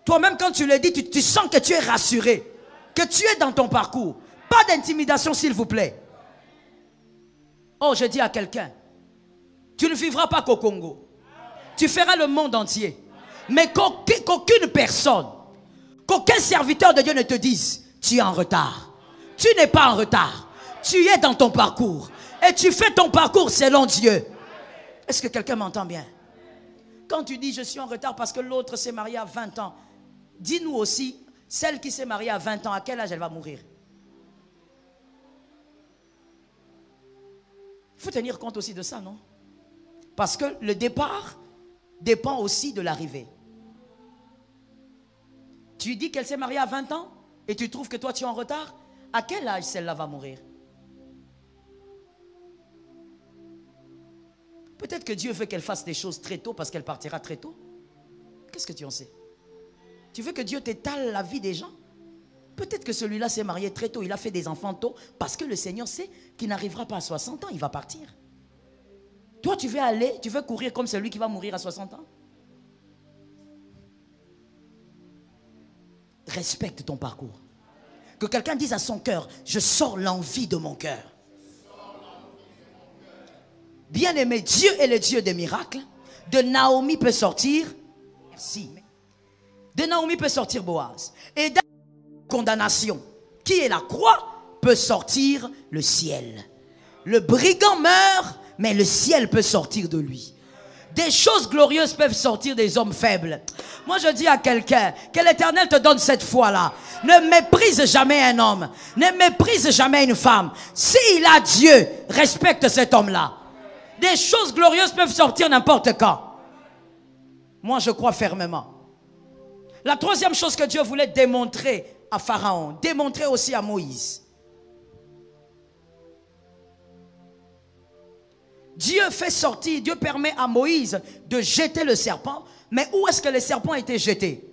Toi-même, quand tu le dis, tu sens que tu es rassuré. Que tu es dans ton parcours. Pas d'intimidation, s'il vous plaît. Oh, je dis à quelqu'un, tu ne vivras pas qu'au Congo. Tu feras le monde entier. Mais qu'aucune personne, qu'aucun serviteur de Dieu ne te dise, tu es en retard. Tu n'es pas en retard. Tu es dans ton parcours. Et tu fais ton parcours selon Dieu. Est-ce que quelqu'un m'entend bien? Quand tu dis, je suis en retard parce que l'autre s'est marié à 20 ans, dis-nous aussi, celle qui s'est mariée à 20 ans, à quel âge elle va mourir? Il faut tenir compte aussi de ça, non? Parce que le départ dépend aussi de l'arrivée. Tu dis qu'elle s'est mariée à 20 ans et tu trouves que toi tu es en retard. À quel âge celle-là va mourir? Peut-être que Dieu veut qu'elle fasse des choses très tôt parce qu'elle partira très tôt. Qu'est-ce que tu en sais? Tu veux que Dieu t'étale la vie des gens? Peut-être que celui-là s'est marié très tôt, il a fait des enfants tôt, parce que le Seigneur sait qu'il n'arrivera pas à 60 ans, il va partir. Toi, tu veux courir comme celui qui va mourir à 60 ans? Respecte ton parcours. Que quelqu'un dise à son cœur, je sors l'envie de mon cœur. Bien-aimé, Dieu est le Dieu des miracles. De Naomi peut sortir, merci. De Naomi peut sortir Boaz. Et de la condamnation, qui est la croix, peut sortir le ciel. Le brigand meurt, mais le ciel peut sortir de lui. Des choses glorieuses peuvent sortir des hommes faibles. Moi je dis à quelqu'un, que l'Éternel te donne cette foi-là. Ne méprise jamais un homme. Ne méprise jamais une femme. S'il a Dieu, respecte cet homme-là. Des choses glorieuses peuvent sortir n'importe quand. Moi je crois fermement. La troisième chose que Dieu voulait démontrer à Pharaon, démontrer aussi à Moïse. Dieu fait sortir, Dieu permet à Moïse de jeter le serpent. Mais où est-ce que le serpent a été jeté?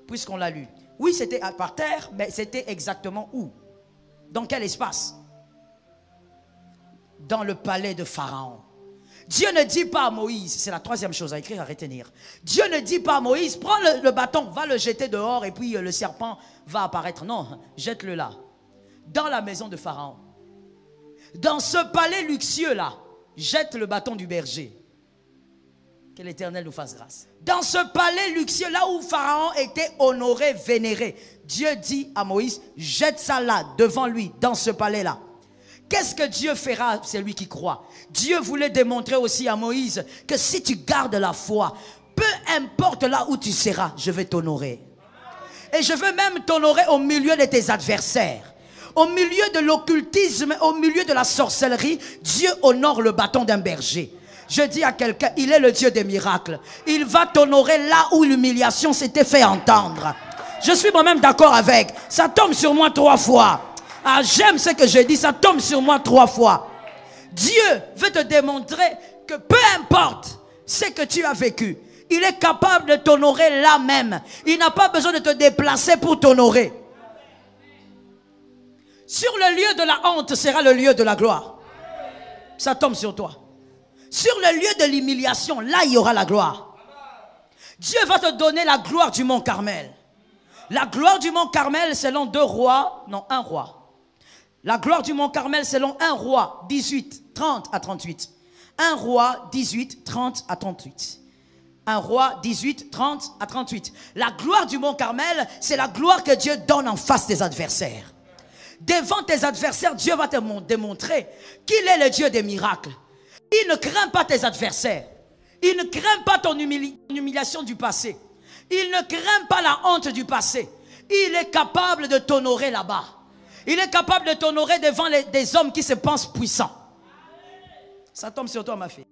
Puisqu'on l'a lu. Oui, c'était par terre, mais c'était exactement où? Dans quel espace? Dans le palais de Pharaon. Dieu ne dit pas à Moïse, c'est la troisième chose à écrire, à retenir. Dieu ne dit pas à Moïse, prends le bâton, va le jeter dehors et puis le serpent va apparaître. Non, jette-le là. Dans la maison de Pharaon. Dans ce palais luxueux là, jette le bâton du berger. Que l'Éternel nous fasse grâce. Dans ce palais luxueux là où Pharaon était honoré, vénéré, Dieu dit à Moïse, jette ça là, devant lui, dans ce palais là. Qu'est-ce que Dieu fera, c'est lui qui croit. Dieu voulait démontrer aussi à Moïse que si tu gardes la foi, peu importe là où tu seras, je vais t'honorer. Et je veux même t'honorer au milieu de tes adversaires. Au milieu de l'occultisme, au milieu de la sorcellerie, Dieu honore le bâton d'un berger. Je dis à quelqu'un, il est le Dieu des miracles. Il va t'honorer là où l'humiliation s'était fait entendre. Je suis moi-même d'accord avec. Ça tombe sur moi 3 fois. Ah, j'aime ce que j'ai dit, ça tombe sur moi 3 fois. Dieu veut te démontrer que peu importe ce que tu as vécu, il est capable de t'honorer là même. Il n'a pas besoin de te déplacer pour t'honorer. Sur le lieu de la honte sera le lieu de la gloire. Ça tombe sur toi. Sur le lieu de l'humiliation, là il y aura la gloire. Dieu va te donner la gloire du mont Carmel. La gloire du mont Carmel selon 1 roi. La gloire du mont Carmel selon 1 roi 18, 30 à 38. 1 roi 18, 30 à 38. 1 roi 18, 30 à 38. La gloire du mont Carmel, c'est la gloire que Dieu donne en face des adversaires. Devant tes adversaires, Dieu va te démontrer qu'il est le Dieu des miracles. Il ne craint pas tes adversaires. Il ne craint pas ton humiliation du passé. Il ne craint pas la honte du passé. Il est capable de t'honorer là-bas. Il est capable de t'honorer devant des hommes qui se pensent puissants. Ça tombe sur toi, ma fille.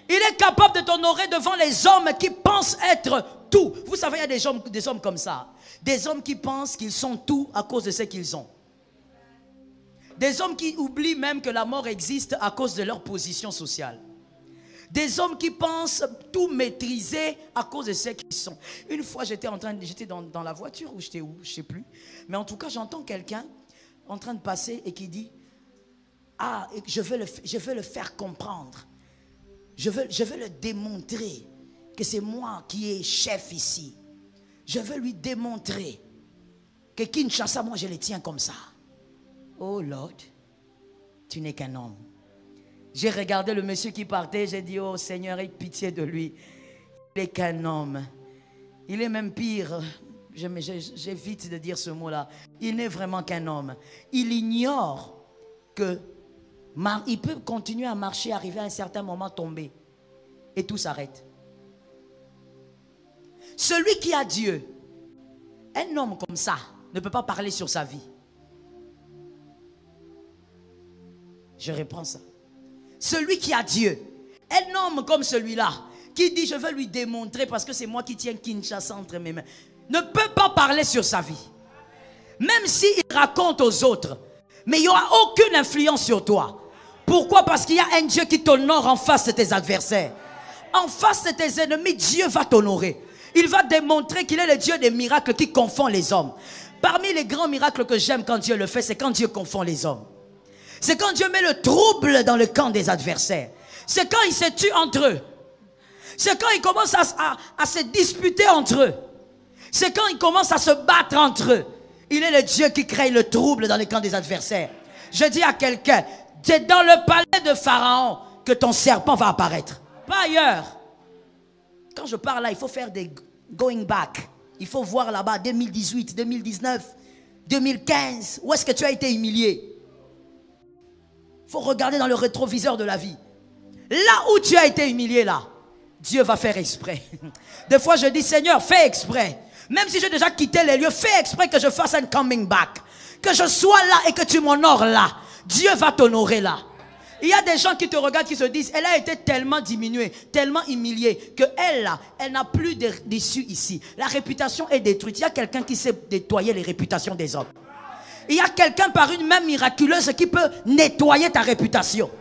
Il est capable de t'honorer devant les hommes qui pensent être tout. Vous savez, il y a des hommes comme ça. Des hommes qui pensent qu'ils sont tout à cause de ce qu'ils ont. Des hommes qui oublient même que la mort existe à cause de leur position sociale. Des hommes qui pensent tout maîtriser à cause de ce qu'ils sont. Une fois, j'étais dans la voiture, ou j'étais où, je ne sais plus. Mais en tout cas, j'entends quelqu'un en train de passer et qui dit, ah, je veux le faire comprendre. Je veux le démontrer que c'est moi qui est chef ici. Je veux lui démontrer que Kinshasa, moi, je les tiens comme ça. Oh Lord, tu n'es qu'un homme. J'ai regardé le monsieur qui partait, j'ai dit, oh Seigneur, aie pitié de lui. Il n'est qu'un homme. Il est même pire. J'évite de dire ce mot-là. Il n'est vraiment qu'un homme. Il ignore que il peut continuer à marcher, arriver à un certain moment, tomber. Et tout s'arrête. Celui qui a Dieu, un homme comme ça, ne peut pas parler sur sa vie. Je reprends ça. Celui qui a Dieu, un homme comme celui-là, qui dit je veux lui démontrer parce que c'est moi qui tiens Kinshasa entre mes mains, ne peut pas parler sur sa vie. Même s'il raconte aux autres, mais il n'y aura aucune influence sur toi. Pourquoi? Parce qu'il y a un Dieu qui t'honore en face de tes adversaires. En face de tes ennemis, Dieu va t'honorer. Il va démontrer qu'il est le Dieu des miracles qui confond les hommes. Parmi les grands miracles que j'aime quand Dieu le fait, c'est quand Dieu confond les hommes. C'est quand Dieu met le trouble dans le camp des adversaires. C'est quand ils se tuent entre eux. C'est quand ils commencent à se disputer entre eux. C'est quand ils commencent à se battre entre eux. Il est le Dieu qui crée le trouble dans le camp des adversaires. Je dis à quelqu'un, c'est dans le palais de Pharaon que ton serpent va apparaître. Pas ailleurs. Quand je parle là, il faut faire des going back. Il faut voir là-bas 2018, 2019, 2015. Où est-ce que tu as été humilié? Il faut regarder dans le rétroviseur de la vie. Là où tu as été humilié là, Dieu va faire exprès. Des fois je dis, Seigneur, fais exprès. Même si j'ai déjà quitté les lieux, fais exprès que je fasse un coming back. Que je sois là et que tu m'honores là. Dieu va t'honorer là. Il y a des gens qui te regardent, qui se disent, elle a été tellement diminuée, tellement humiliée, qu'elle là, elle n'a plus d'issue ici. La réputation est détruite. Il y a quelqu'un qui sait nettoyer les réputations des hommes. Il y a quelqu'un par une main miraculeuse qui peut nettoyer ta réputation.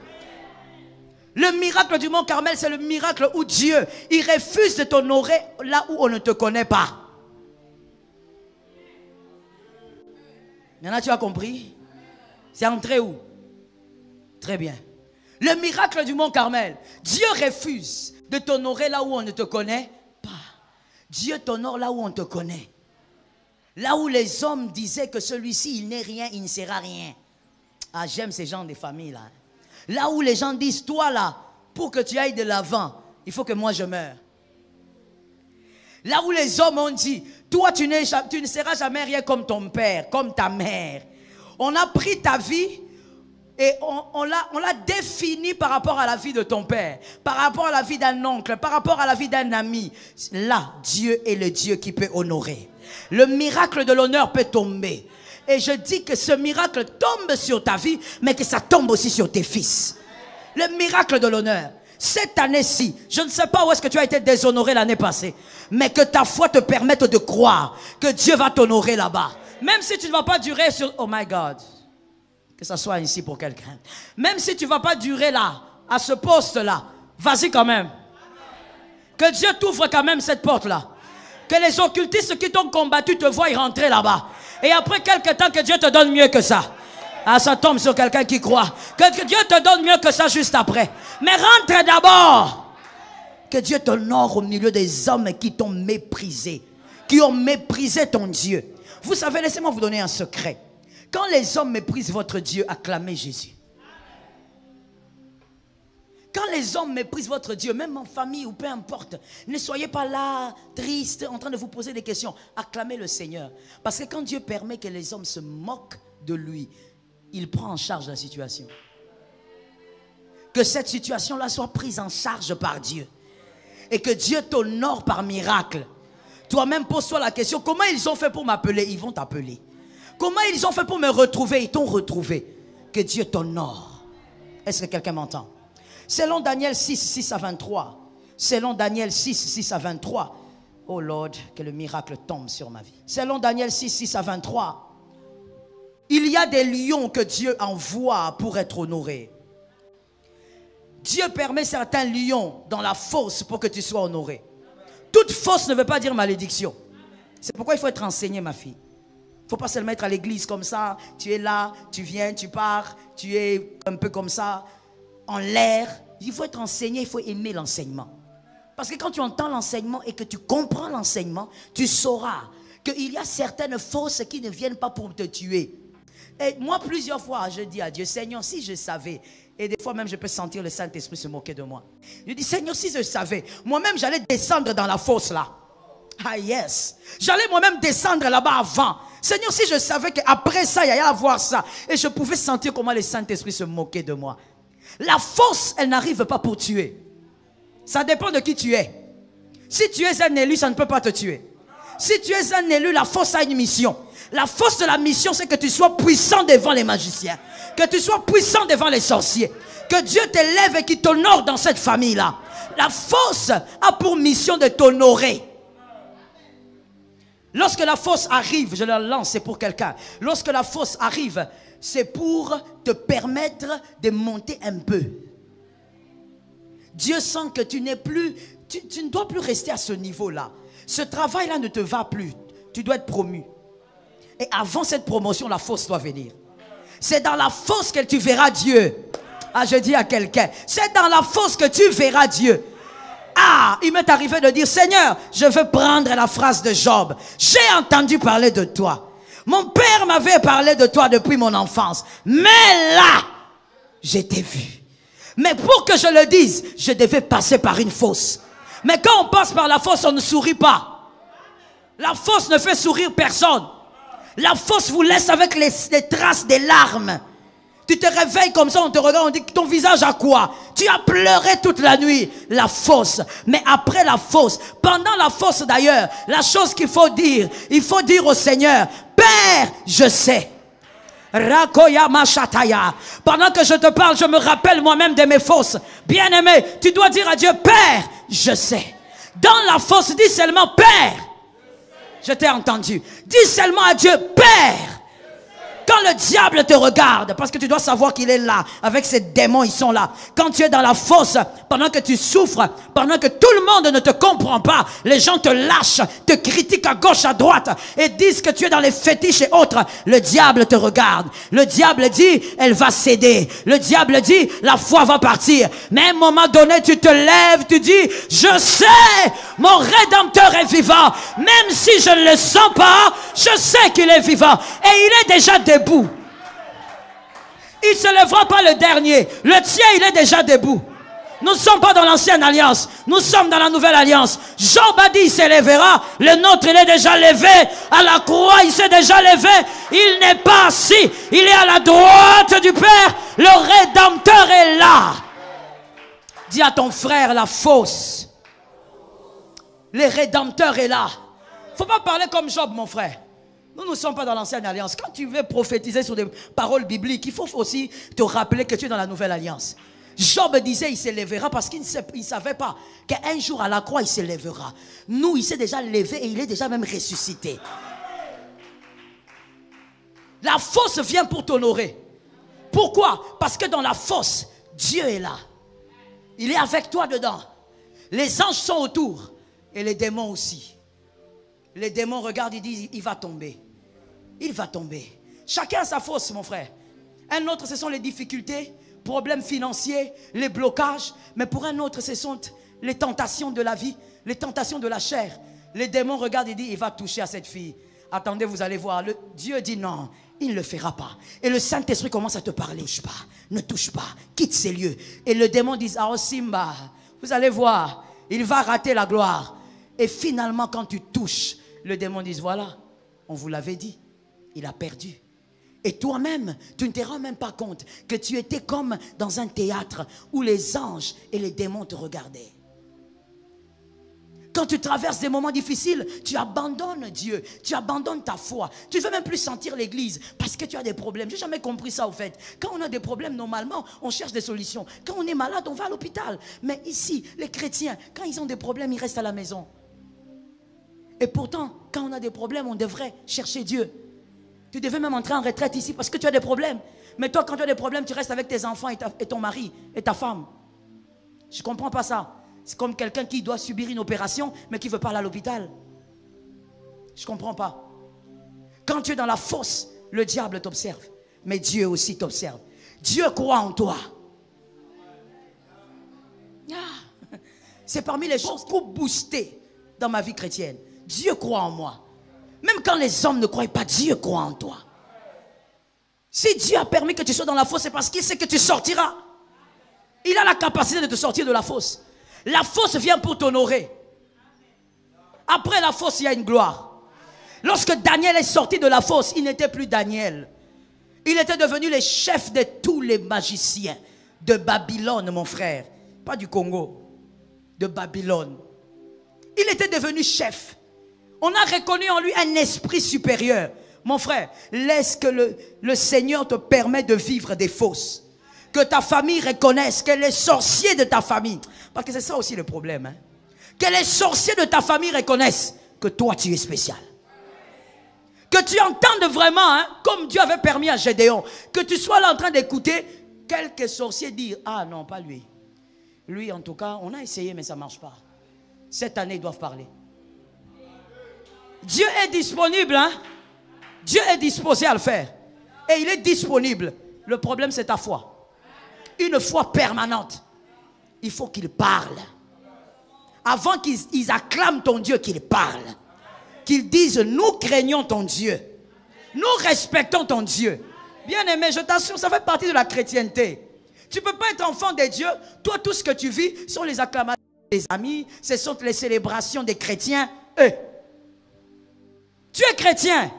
Le miracle du Mont Carmel, c'est le miracle où Dieu, il refuse de t'honorer là où on ne te connaît pas. Maintenant, tu as compris? C'est entré où? Très bien. Le miracle du Mont Carmel. Dieu refuse de t'honorer là où on ne te connaît pas. Dieu t'honore là où on te connaît. Là où les hommes disaient que celui-ci, il n'est rien, il ne sera rien. Ah, j'aime ces gens des familles là. Là où les gens disent, toi là, pour que tu ailles de l'avant, il faut que moi je meure. Là où les hommes ont dit, toi tu ne seras jamais rien comme ton père, comme ta mère. On a pris ta vie et on l'a défini par rapport à la vie de ton père, par rapport à la vie d'un oncle, par rapport à la vie d'un ami. Là, Dieu est le Dieu qui peut honorer. Le miracle de l'honneur peut tomber. Et je dis que ce miracle tombe sur ta vie, mais que ça tombe aussi sur tes fils. Le miracle de l'honneur. Cette année-ci, je ne sais pas où est-ce que tu as été déshonoré l'année passée, mais que ta foi te permette de croire que Dieu va t'honorer là-bas. Même si tu ne vas pas durer sur... Oh my God. Que ça soit ici pour quelqu'un. Même si tu ne vas pas durer là, à ce poste-là, vas-y quand même. Que Dieu t'ouvre quand même cette porte-là. Que les occultistes qui t'ont combattu te voient rentrer là-bas. Et après quelques temps, que Dieu te donne mieux que ça. Ah, ça tombe sur quelqu'un qui croit. Que Dieu te donne mieux que ça juste après. Mais rentre d'abord. Que Dieu t'honore au milieu des hommes qui t'ont méprisé. Qui ont méprisé ton Dieu. Vous savez, laissez-moi vous donner un secret. Quand les hommes méprisent votre Dieu, acclamez Jésus. Quand les hommes méprisent votre Dieu, même en famille ou peu importe, ne soyez pas là, triste, en train de vous poser des questions. Acclamez le Seigneur. Parce que quand Dieu permet que les hommes se moquent de lui, il prend en charge la situation. Que cette situation-là soit prise en charge par Dieu. Et que Dieu t'honore par miracle. Toi-même, pose-toi la question, comment ils ont fait pour m'appeler? Ils vont t'appeler. Comment ils ont fait pour me retrouver? Ils t'ont retrouvé. Que Dieu t'honore. Est-ce que quelqu'un m'entend? Selon Daniel 6, 6 à 23. Selon Daniel 6, 6 à 23. Oh Lord, que le miracle tombe sur ma vie. Selon Daniel 6, 6 à 23. Il y a des lions que Dieu envoie pour être honorés. Dieu permet certains lions dans la fosse pour que tu sois honoré. Toute fosse ne veut pas dire malédiction. C'est pourquoi il faut être enseigné, ma fille. Il ne faut pas seulement être à l'église comme ça. Tu es là, tu viens, tu pars. Tu es un peu comme ça, en l'air. Il faut être enseigné, il faut aimer l'enseignement. Parce que quand tu entends l'enseignement et que tu comprends l'enseignement, tu sauras qu'il y a certaines fosses qui ne viennent pas pour te tuer. Et moi, plusieurs fois, je dis à Dieu, Seigneur, si je savais, et des fois même je peux sentir le Saint-Esprit se moquer de moi. Je dis, Seigneur, si je savais, moi-même j'allais descendre dans la fosse là. Ah yes. J'allais moi-même descendre là-bas avant. Seigneur, si je savais qu'après ça, il y allait avoir ça. Et je pouvais sentir comment le Saint-Esprit se moquait de moi. La fosse, elle n'arrive pas pour tuer. Ça dépend de qui tu es. Si tu es un élu, ça ne peut pas te tuer. Si tu es un élu, la fosse a une mission. La force de la mission, c'est que tu sois puissant devant les magiciens. Que tu sois puissant devant les sorciers. Que Dieu t'élève et qu'il t'honore dans cette famille-là. La force a pour mission de t'honorer. Lorsque la force arrive, je la lance, c'est pour quelqu'un. Lorsque la force arrive, c'est pour te permettre de monter un peu. Dieu sent que tu n'es plus, tu ne dois plus rester à ce niveau-là. Ce travail-là ne te va plus. Tu dois être promu. Et avant cette promotion, la fosse doit venir. C'est dans la fosse que tu verras Dieu. Ah, je dis à quelqu'un, c'est dans la fosse que tu verras Dieu. Ah, il m'est arrivé de dire, Seigneur, je veux prendre la phrase de Job. J'ai entendu parler de toi. Mon père m'avait parlé de toi depuis mon enfance. Mais là, je t'ai vu. Mais pour que je le dise, je devais passer par une fosse. Mais quand on passe par la fosse, on ne sourit pas. La fosse ne fait sourire personne. La fosse vous laisse avec les traces des larmes. Tu te réveilles comme ça, on te regarde, on dit ton visage a quoi? Tu as pleuré toute la nuit. La fosse. Mais après la fosse, pendant la fosse d'ailleurs, la chose qu'il faut dire, il faut dire au Seigneur, Père, je sais. Rakoya Machataya. Pendant que je te parle, je me rappelle moi-même de mes fosses. Bien-aimé, tu dois dire à Dieu, Père, je sais. Dans la fosse, dis seulement, Père. Je t'ai entendu. Dis seulement à Dieu, Père. Quand le diable te regarde, parce que tu dois savoir qu'il est là, avec ses démons, ils sont là. Quand tu es dans la fosse, pendant que tu souffres, pendant que tout le monde ne te comprend pas, les gens te lâchent, te critiquent à gauche, à droite, et disent que tu es dans les fétiches et autres, le diable te regarde. Le diable dit, elle va céder. Le diable dit, la foi va partir. Mais à un moment donné, tu te lèves, tu dis, je sais, mon Rédempteur est vivant. Même si je ne le sens pas, je sais qu'il est vivant. Et il est déjà debout. Il ne se lèvera pas le dernier. Le tien, il est déjà debout. Nous ne sommes pas dans l'ancienne alliance. Nous sommes dans la nouvelle alliance. Job a dit, il s'élèvera. Le nôtre, il est déjà levé. À la croix, il s'est déjà levé. Il n'est pas assis. Il est à la droite du Père. Le Rédempteur est là. Dis à ton frère, la fosse. Le Rédempteur est là. Il ne faut pas parler comme Job, mon frère. Nous ne sommes pas dans l'ancienne alliance. Quand tu veux prophétiser sur des paroles bibliques, il faut aussi te rappeler que tu es dans la nouvelle alliance. Job disait il s'élèvera parce qu'il ne savait pas qu'un jour à la croix il s'élèvera. Nous, il s'est déjà levé et il est déjà même ressuscité. La fosse vient pour t'honorer. Pourquoi? Parce que dans la fosse, Dieu est là. Il est avec toi dedans. Les anges sont autour et les démons aussi. Les démons regardent, ils disent il va tomber. Il va tomber. Chacun a sa fosse, mon frère. Un autre, ce sont les difficultés, problèmes financiers, les blocages. Mais pour un autre, ce sont les tentations de la vie, les tentations de la chair. Les démons regardent et disent il va toucher à cette fille. Attendez, vous allez voir. Dieu dit non, il ne le fera pas. Et le Saint-Esprit commence à te parler. Ne touche pas, quitte ces lieux. Et le démon dit ah, Simba, vous allez voir, il va rater la gloire. Et finalement, quand tu touches, le démon dit voilà, on vous l'avait dit. Il a perdu. Et toi-même, tu ne te rends même pas compte que tu étais comme dans un théâtre où les anges et les démons te regardaient. Quand tu traverses des moments difficiles, tu abandonnes Dieu, tu abandonnes ta foi. Tu ne veux même plus sentir l'église parce que tu as des problèmes. Je n'ai jamais compris ça au fait. Quand on a des problèmes, normalement, on cherche des solutions. Quand on est malade, on va à l'hôpital. Mais ici, les chrétiens, quand ils ont des problèmes, ils restent à la maison. Et pourtant, quand on a des problèmes, on devrait chercher Dieu. Tu devais même entrer en retraite ici parce que tu as des problèmes. Mais toi, quand tu as des problèmes, tu restes avec tes enfants et ton mari et ta femme. Je ne comprends pas ça. C'est comme quelqu'un qui doit subir une opération, mais qui ne veut pas aller à l'hôpital. Je ne comprends pas. Quand tu es dans la fosse, le diable t'observe. Mais Dieu aussi t'observe. Dieu croit en toi. Ah, c'est parmi les choses pour booster dans ma vie chrétienne. Dieu croit en moi. Même quand les hommes ne croient pas, Dieu croit en toi. Si Dieu a permis que tu sois dans la fosse, c'est parce qu'il sait que tu sortiras. Il a la capacité de te sortir de la fosse. La fosse vient pour t'honorer. Après la fosse, il y a une gloire. Lorsque Daniel est sorti de la fosse, il n'était plus Daniel. Il était devenu le chef de tous les magiciens de Babylone, mon frère. Pas du Congo, de Babylone. Il était devenu chef. On a reconnu en lui un esprit supérieur. Mon frère, laisse que le Seigneur te permette de vivre des fosses. Que ta famille reconnaisse, que les sorciers de ta famille, parce que c'est ça aussi le problème, hein? Que les sorciers de ta famille reconnaissent que toi tu es spécial. Que tu entendes vraiment, hein, comme Dieu avait permis à Gédéon, que tu sois là en train d'écouter quelques sorciers dire, ah non, pas lui. Lui en tout cas, on a essayé mais ça ne marche pas. Cette année ils doivent parler. Dieu est disponible, hein? Dieu est disposé à le faire. Et il est disponible. Le problème, c'est ta foi. Une foi permanente. Il faut qu'il parle. Avant qu'ils acclament ton Dieu, qu'il parle. Qu'ils disent, nous craignons ton Dieu. Nous respectons ton Dieu. Bien aimé, je t'assure, ça fait partie de la chrétienté. Tu ne peux pas être enfant de Dieu. Toi, tout ce que tu vis sont les acclamations des amis. Ce sont les célébrations des chrétiens. Tu es chrétien.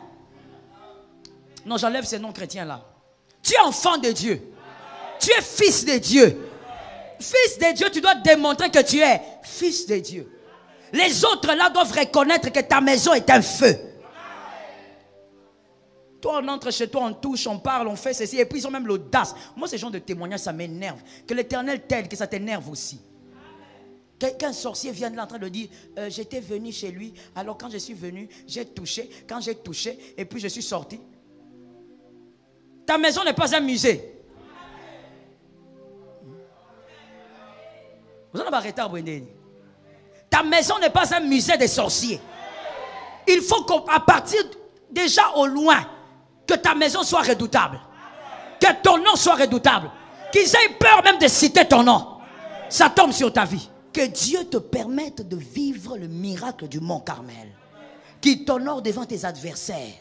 Non, j'enlève ces non-chrétiens-là. Tu es enfant de Dieu. Tu es fils de Dieu. Fils de Dieu, tu dois démontrer que tu es fils de Dieu. Les autres là doivent reconnaître que ta maison est un feu. Toi, on entre chez toi, on touche, on parle, on fait ceci. Et puis ils ont même l'audace. Moi, ces gens de témoignages, ça m'énerve. Que l'Éternel t'aide, que ça t'énerve aussi. Qu'un sorcier vienne là en train de dire, j'étais venu chez lui, alors quand je suis venu, j'ai touché, quand j'ai touché, et puis je suis sorti. Ta maison n'est pas un musée. Vous en avez arrêté à Brendan. Ta maison n'est pas un musée des sorciers. Il faut qu'à partir, déjà au loin, que ta maison soit redoutable. Que ton nom soit redoutable. Qu'ils aient peur même de citer ton nom. Ça tombe sur ta vie. Que Dieu te permette de vivre le miracle du Mont Carmel. Qu'il t'honore devant tes adversaires.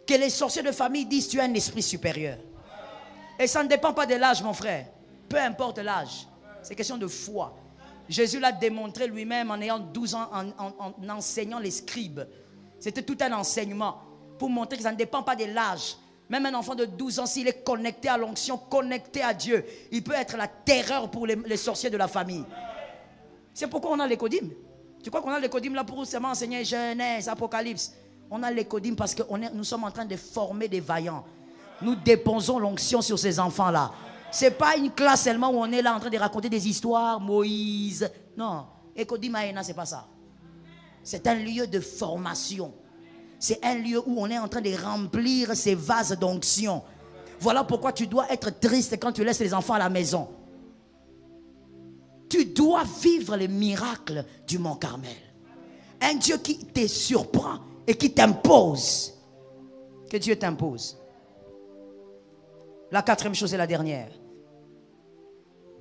Que les sorciers de famille disent tu as un esprit supérieur. Et ça ne dépend pas de l'âge, mon frère. Peu importe l'âge. C'est question de foi. Jésus l'a démontré lui-même en ayant 12 ans, en enseignant les scribes. C'était tout un enseignement pour montrer que ça ne dépend pas de l'âge. Même un enfant de 12 ans, s'il est connecté à l'onction, connecté à Dieu, il peut être la terreur pour les sorciers de la famille. C'est pourquoi on a l'écodim. Tu crois qu'on a l'écodim là pour seulement enseigner Genèse, Apocalypse? On a l'écodim parce que nous sommes en train de former des vaillants. Nous déposons l'onction sur ces enfants-là. Ce n'est pas une classe seulement où on est là en train de raconter des histoires, Moïse. Non, Écodim Aena, ce n'est pas ça. C'est un lieu de formation. C'est un lieu où on est en train de remplir ces vases d'onction. Voilà pourquoi tu dois être triste quand tu laisses les enfants à la maison. Tu dois vivre les miracles du Mont Carmel. Un Dieu qui te surprend et qui t'impose. Que Dieu t'impose. La quatrième chose et la dernière.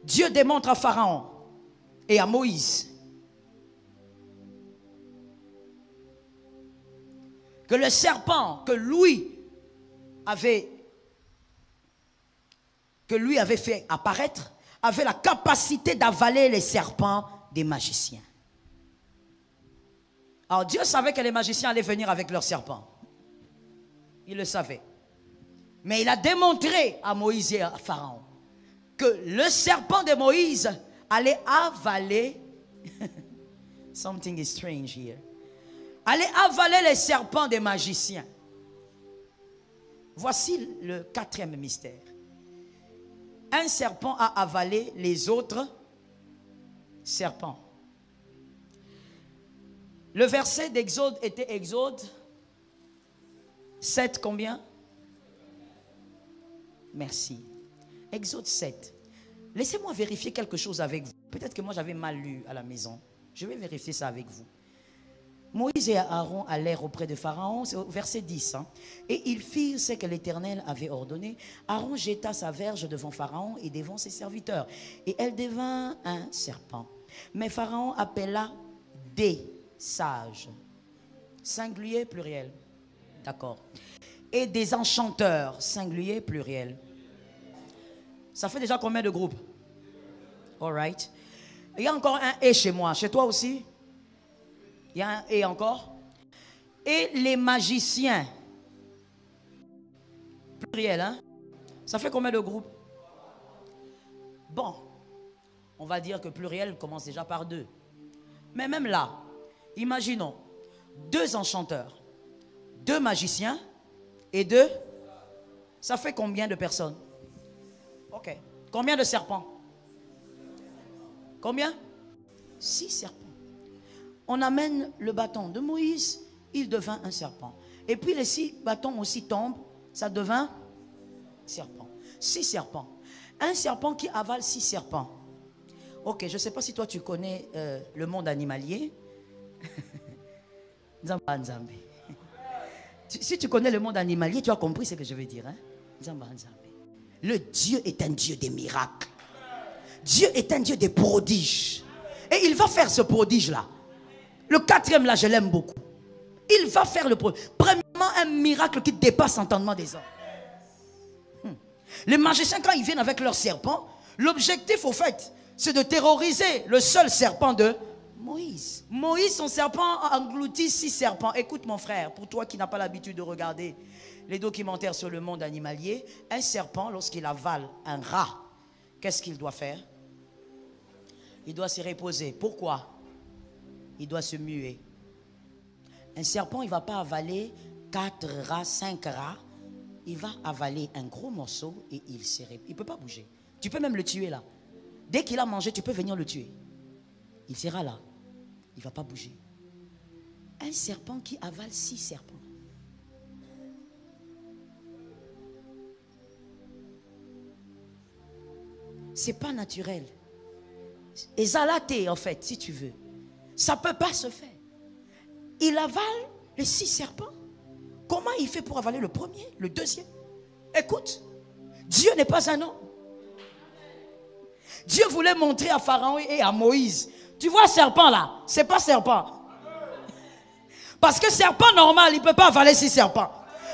Dieu démontre à Pharaon et à Moïse que le serpent que lui avait fait apparaître avait la capacité d'avaler les serpents des magiciens. Alors Dieu savait que les magiciens allaient venir avec leurs serpents. Il le savait. Mais il a démontré à Moïse et à Pharaon que le serpent de Moïse allait avaler something is strange here. Allait avaler les serpents des magiciens. Voici le quatrième mystère. Un serpent a avalé les autres serpents. Le verset d'Exode était Exode 7 combien? Merci. Exode 7. Laissez-moi vérifier quelque chose avec vous. Peut-être que moi j'avais mal lu à la maison. Je vais vérifier ça avec vous. Moïse et Aaron allèrent auprès de Pharaon, c'est au verset 10. Et ils firent ce que l'Éternel avait ordonné. Aaron jeta sa verge devant Pharaon et devant ses serviteurs. Et elle devint un serpent. Mais Pharaon appela des sages. Singulier, pluriel. D'accord. Et des enchanteurs. Singulier, pluriel. Ça fait déjà combien de groupes? All right. Il y a encore un « et » chez moi. Chez toi aussi? Il y a un « et » encore. Et les magiciens. Pluriel, hein? Ça fait combien de groupes? Bon. On va dire que pluriel commence déjà par 2. Mais même là, imaginons 2 enchanteurs, 2 magiciens et 2. Ça fait combien de personnes? Ok. Combien de serpents? Combien? 6 serpents. On amène le bâton de Moïse, il devint un serpent. Et puis les 6 bâtons aussi tombent, ça devint serpent. 6 serpents. Un serpent qui avale 6 serpents. Ok, je ne sais pas si toi tu connais le monde animalier. Nzamba Nzambe. Si tu connais le monde animalier, tu as compris ce que je veux dire. Hein? Nzamba Nzambe. Le Dieu est un Dieu des miracles. Dieu est un Dieu des prodiges. Et il va faire ce prodige-là. Le quatrième là, je l'aime beaucoup. Il va faire le prodige. Premièrement, un miracle qui dépasse l'entendement des hommes. Les magiciens, quand ils viennent avec leur serpent, l'objectif au fait, c'est de terroriser le seul serpent de Moïse. Moïse, son serpent, engloutit 6 serpents. Écoute mon frère, pour toi qui n'as pas l'habitude de regarder les documentaires sur le monde animalier, un serpent, lorsqu'il avale un rat, qu'est-ce qu'il doit faire? Il doit se reposer. Pourquoi? Il doit se muer. Un serpent, il ne va pas avaler 4 rats, 5 rats. Il va avaler un gros morceau et il se repose. Il ne peut pas bouger. Tu peux même le tuer là. Dès qu'il a mangé, tu peux venir le tuer. Il sera là. Il ne va pas bouger. Un serpent qui avale 6 serpents. C'est pas naturel. Exalaté en fait, si tu veux. Ça ne peut pas se faire. Il avale les 6 serpents. Comment il fait pour avaler le premier, le deuxième? Écoute, Dieu n'est pas un homme. Dieu voulait montrer à Pharaon et à Moïse. Tu vois serpent là, c'est pas serpent. Parce que serpent normal, il ne peut pas avaler 6 serpents.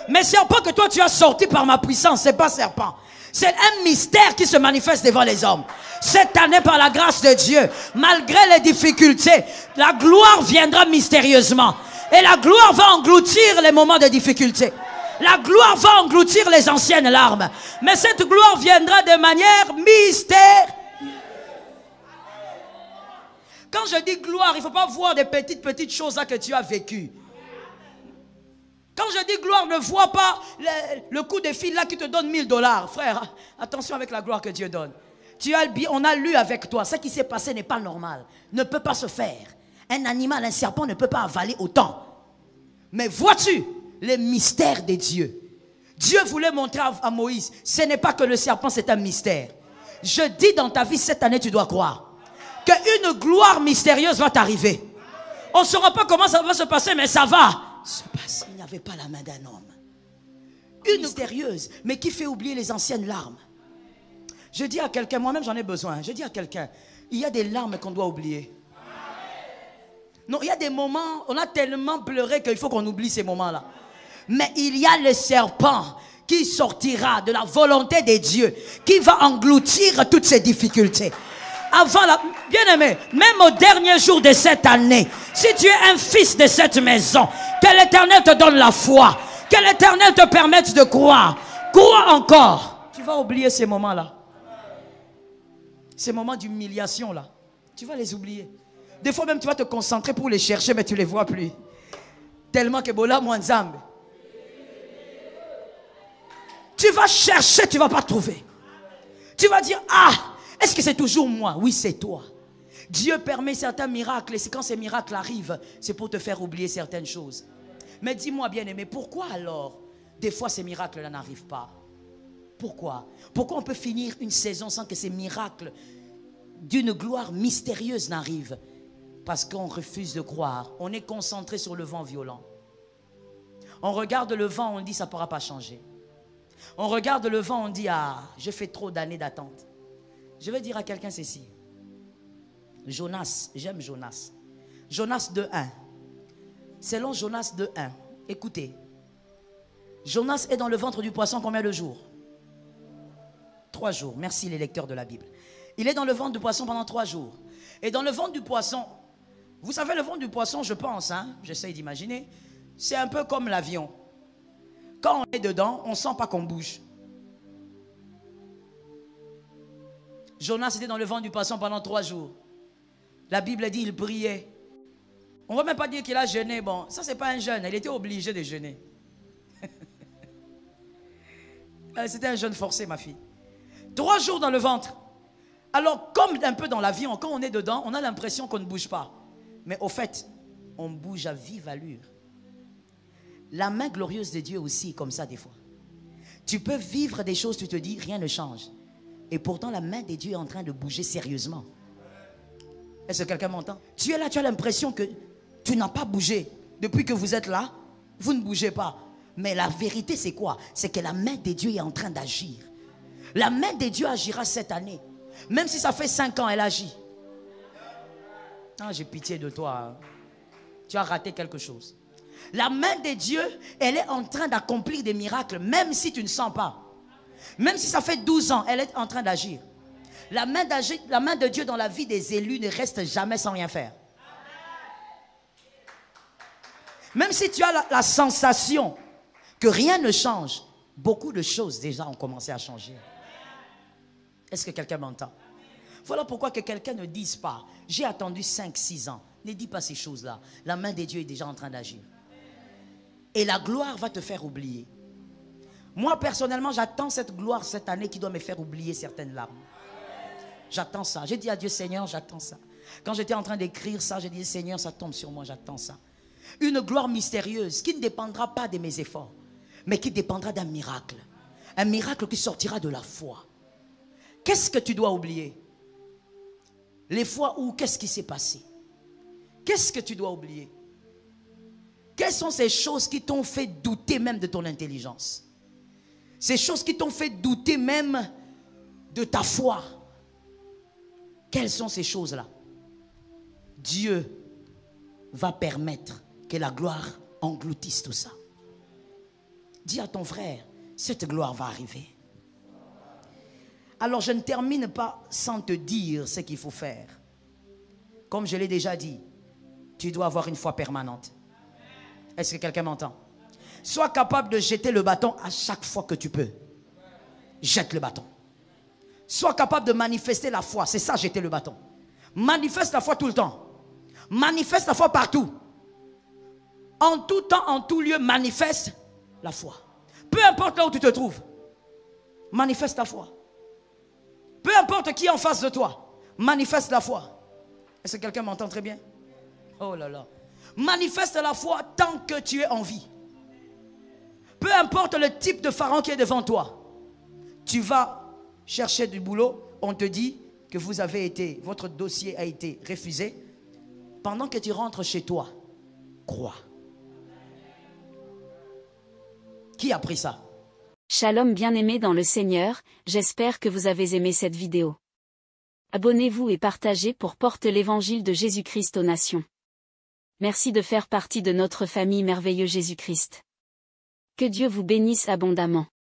Mais serpent que toi tu as sorti par ma puissance, c'est pas serpent. C'est un mystère qui se manifeste devant les hommes. Cette année, par la grâce de Dieu, malgré les difficultés, la gloire viendra mystérieusement. Et la gloire va engloutir les moments de difficulté. La gloire va engloutir les anciennes larmes. Mais cette gloire viendra de manière mystérieuse. Quand je dis gloire, il ne faut pas voir des petites choses là que tu as vécues. Quand je dis gloire, ne vois pas le coup de fil là qui te donne $1000. Frère, attention avec la gloire que Dieu donne. On a lu avec toi. Ce qui s'est passé n'est pas normal. Ne peut pas se faire. Un animal, un serpent ne peut pas avaler autant. Mais vois-tu les mystères de Dieu? Dieu voulait montrer à Moïse, ce n'est pas que le serpent, c'est un mystère. Je dis dans ta vie, cette année, tu dois croire qu'une gloire mystérieuse va t'arriver. On ne saura pas comment ça va se passer, mais ça va se passer. Il n'y avait pas la main d'un homme. Une mystérieuse, mais qui fait oublier les anciennes larmes. Je dis à quelqu'un, moi-même j'en ai besoin, je dis à quelqu'un, il y a des larmes qu'on doit oublier. Non, il y a des moments, on a tellement pleuré qu'il faut qu'on oublie ces moments-là. Mais il y a le serpent qui sortira de la volonté de Dieu, qui va engloutir toutes ces difficultés. Avant la... Bien-aimé, même au dernier jour de cette année, si tu es un fils de cette maison, que l'Éternel te donne la foi, que l'Éternel te permette de croire. Crois encore. Tu vas oublier ces moments-là. Ces moments d'humiliation là. Tu vas les oublier. Des fois même tu vas te concentrer pour les chercher, mais tu ne les vois plus. Tellement que Bola Mwanzambe. Tu vas chercher, tu ne vas pas trouver. Tu vas dire, ah, est-ce que c'est toujours moi? Oui, c'est toi. Dieu permet certains miracles et quand ces miracles arrivent, c'est pour te faire oublier certaines choses. Mais dis-moi bien aimé, pourquoi alors, des fois ces miracles-là n'arrivent pas? Pourquoi? Pourquoi on peut finir une saison sans que ces miracles d'une gloire mystérieuse n'arrivent? Parce qu'on refuse de croire. On est concentré sur le vent violent. On regarde le vent, on dit ça ne pourra pas changer. On regarde le vent, on dit ah, je fais trop d'années d'attente. Je vais dire à quelqu'un ceci. Jonas, j'aime Jonas. Jonas 2.1. Selon Jonas 2.1, écoutez. Jonas est dans le ventre du poisson combien de jours? 3 jours. Merci les lecteurs de la Bible. Il est dans le ventre du poisson pendant 3 jours. Et dans le ventre du poisson, vous savez le ventre du poisson, je pense, hein, j'essaye d'imaginer, c'est un peu comme l'avion. Quand on est dedans, on ne sent pas qu'on bouge. Jonas était dans le ventre du poisson pendant 3 jours. La Bible dit il priait. On ne va même pas dire qu'il a jeûné. Bon, ça c'est pas un jeûne, il était obligé de jeûner. C'était un jeûne forcé, ma fille. 3 jours dans le ventre. Alors, comme un peu dans l'avion, quand on est dedans, on a l'impression qu'on ne bouge pas. Mais au fait, on bouge à vive allure. La main glorieuse de Dieu aussi, comme ça des fois. Tu peux vivre des choses, tu te dis, rien ne change. Et pourtant, la main de Dieu est en train de bouger sérieusement. Est-ce que quelqu'un m'entend? Tu es là, tu as l'impression que tu n'as pas bougé. Depuis que vous êtes là, vous ne bougez pas. Mais la vérité, c'est quoi? C'est que la main de Dieu est en train d'agir. La main de Dieu agira cette année. Même si ça fait 5 ans, elle agit. Ah, j'ai pitié de toi. Tu as raté quelque chose. La main de Dieu, elle est en train d'accomplir des miracles, même si tu ne sens pas. Même si ça fait 12 ans, elle est en train d'agir. La main de Dieu dans la vie des élus ne reste jamais sans rien faire. Même si tu as la sensation que rien ne change, beaucoup de choses déjà ont commencé à changer. Est-ce que quelqu'un m'entend? Voilà pourquoi que quelqu'un ne dise pas, j'ai attendu 5-6 ans. Ne dis pas ces choses-là. La main de Dieu est déjà en train d'agir. Et la gloire va te faire oublier. Moi, personnellement, j'attends cette gloire cette année qui doit me faire oublier certaines larmes. J'attends ça. J'ai dit à Dieu, Seigneur, j'attends ça. Quand j'étais en train d'écrire ça, j'ai dit, Seigneur, ça tombe sur moi, j'attends ça. Une gloire mystérieuse qui ne dépendra pas de mes efforts, mais qui dépendra d'un miracle. Un miracle qui sortira de la foi. Qu'est-ce que tu dois oublier? Les fois où, qu'est-ce qui s'est passé? Qu'est-ce que tu dois oublier? Quelles sont ces choses qui t'ont fait douter même de ton intelligence? Ces choses qui t'ont fait douter même de ta foi. Quelles sont ces choses-là? Dieu va permettre que la gloire engloutisse tout ça. Dis à ton frère, cette gloire va arriver. Alors je ne termine pas sans te dire ce qu'il faut faire. Comme je l'ai déjà dit, tu dois avoir une foi permanente. Est-ce que quelqu'un m'entend? Sois capable de jeter le bâton à chaque fois que tu peux. Jette le bâton. Sois capable de manifester la foi. C'est ça, jeter le bâton. Manifeste la foi tout le temps. Manifeste la foi partout. En tout temps, en tout lieu, manifeste la foi. Peu importe là où tu te trouves, manifeste ta foi. Peu importe qui est en face de toi, manifeste la foi. Est-ce que quelqu'un m'entend très bien? Oh là là. Manifeste la foi tant que tu es en vie. Peu importe le type de pharaon qui est devant toi. Tu vas chercher du boulot, on te dit que votre dossier a été refusé. Pendant que tu rentres chez toi, crois. Qui a pris ça? Shalom bien-aimés dans le Seigneur, j'espère que vous avez aimé cette vidéo. Abonnez-vous et partagez pour porter l'évangile de Jésus-Christ aux nations. Merci de faire partie de notre famille merveilleuse Jésus-Christ. Que Dieu vous bénisse abondamment.